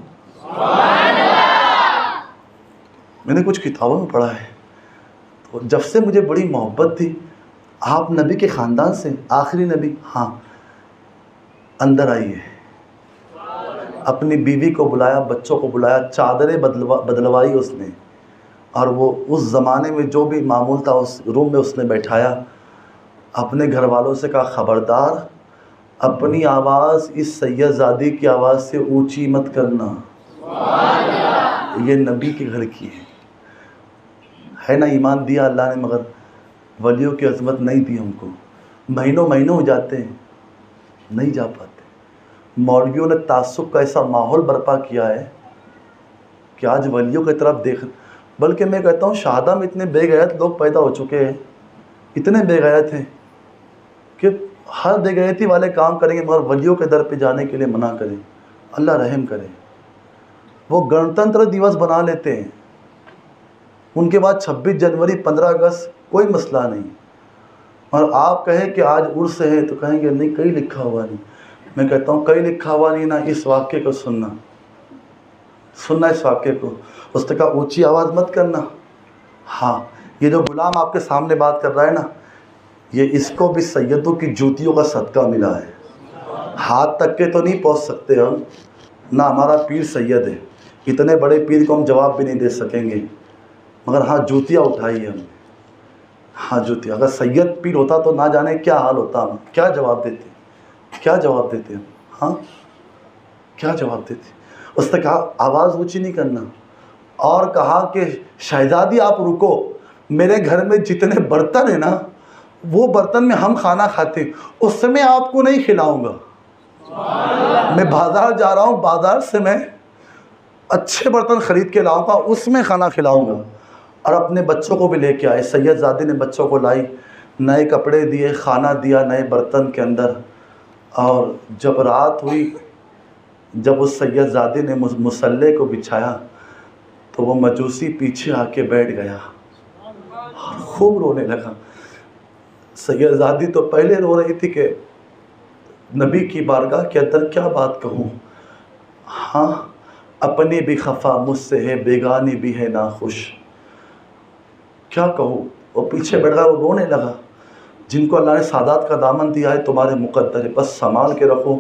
میں نے کچھ کتابوں میں پڑھا ہے، تو جب سے مجھے بڑی محبت تھی۔ آپ نبی کے خاندان سے، آخری نبی؟ ہاں، اندر آئیے۔ اپنی بیوی کو بلایا، بچوں کو بلایا، چادریں بدلوائی اس نے، اور وہ اس زمانے میں جو بھی معمول تھا اس روم میں اس نے بیٹھایا۔ اپنے گھر والوں سے کہا خبردار اپنی آواز اس سید زادی کی آواز سے اونچی مت کرنا، یہ نبی کے گھر کی ہے نا۔ ایمان دیا اللہ نے، مگر ولیوں کی عظمت نہیں دی ہم کو۔ مہینوں ہو جاتے ہیں، نہیں جا پاتے۔ مولویوں نے تعصب کا ایسا ماحول برپا کیا ہے کہ آج ولیوں کی طرف دیکھ، بلکہ میں کہتا ہوں شہادہ میں اتنے بے غیرت لوگ پیدا ہو چکے ہیں، اتنے بے غیرت ہیں کہ ہر بے غیرتی والے کام کریں گے مگر ولیوں کے در پہ جانے کے لیے منع کریں۔ اللہ رحم کرے۔ وہ گنتنتر دیوس بنا لیتے ہیں، ان کے بعد 26 جنوری 15 اگست کوئی مسئلہ نہیں، اور آپ کہیں کہ آج عرس ہے تو کہیں گے نہیں کہیں لکھا ہوا نہیں۔ میں کہتا ہوں کہیں لکھا ہوا نہیں نا، اس واقعے کو سننا اس واقعے کو۔ اس نے کہا اونچی آواز مت کرنا۔ ہاں، یہ جو غلام آپ کے سامنے بات کر رہا ہے نا، یہ اس کو بھی سیدوں کی جوتیوں کا صدقہ ملا ہے۔ ہاتھ تک کے تو نہیں پہنچ سکتے ہم، نہ ہمارا پیر سید ہے، اتنے بڑے پیر کو ہم جواب بھی نہیں دے سکیں گے، مگر ہاں جوتیاں اٹھائی ہے ہم نے، ہاں جوتیاں۔ اگر سید پیر ہوتا تو نہ جانے کیا حال ہوتا، ہم کیا جواب دیتے، کیا جواب دیتے ہم، ہاں کیا جواب دیتے۔ اس نے کہا آواز اونچی نہیں کرنا، اور کہا کہ شہزادی آپ رکو، میرے گھر میں جتنے برتن ہیں نا، وہ برتن میں ہم کھانا کھاتے ہیں، اس میں آپ کو نہیں کھلاؤں گا۔ میں بازار جا رہا ہوں، بازار سے میں اچھے برتن خرید کے لاؤں گا، اس میں کھانا کھلاؤں گا۔ اور اپنے بچوں کو بھی لے کے آئے، سید زادی نے بچوں کو لائی، نئے کپڑے دیے، کھانا دیا نئے برتن کے اندر۔ اور جب رات ہوئی، جب اس سید زادی نے مصلے کو بچھایا تو وہ مجوسی پیچھے آ کے بیٹھ گیا اور خوب رونے لگا۔ سیدزادی تو پہلے رو رہی تھی کہ نبی کی بارگاہ کے اندر کیا بات کہوں، ہاں اپنی بھی خفا مجھ سے ہے، بیگانی بھی ہے ناخوش، کیا کہوں۔ وہ پیچھے بیٹھ گیا، وہ رونے لگا۔ جن کو اللہ نے سعادت کا دامن دیا ہے تمہارے مقدر ہے، بس سنبھال کے رکھو۔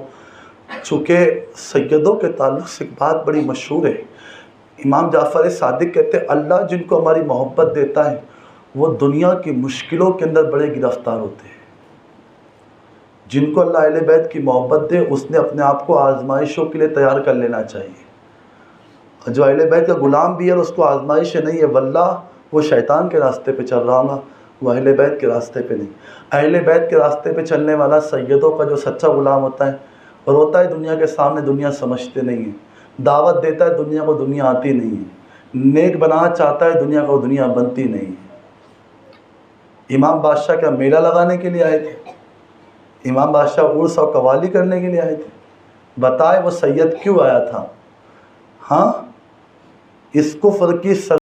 چونکہ سیدوں کے تعلق سے ایک بات بڑی مشہور ہے، امام جعفر صادق کہتے ہیں اللہ جن کو ہماری محبت دیتا ہے وہ دنیا کی مشکلوں کے اندر بڑے گرفتار ہوتے ہیں۔ جن کو اللہ اہل بیت کی محبت دے اس نے اپنے آپ کو آزمائشوں کے لیے تیار کر لینا چاہیے۔ جو اہل بیت کا غلام بھی ہے اور اس کو آزمائش نہیں ہے، واللہ وہ شیطان کے راستے پہ چل رہا ہوگا، وہ اہل بیت کے راستے پہ نہیں۔ اہل بیت کے راستے پہ چلنے والا سیدوں کا جو سچا غلام ہوتا ہے، اور ہوتا ہے دنیا کے سامنے دنیا سمجھتے نہیں ہیں، دعوت دیتا ہے دنیا کو دنیا آتی نہیں ہے، نیک بنانا چاہتا ہے دنیا کو دنیا بنتی نہیں ہے۔ امام بادشاہ کیا میلہ لگانے کے لیے آئے تھے؟ امام بادشاہ عرس اور قوالی کرنے کے لیے آئے تھے؟ بتائے وہ سید کیوں آیا تھا؟ ہاں اس کفر کی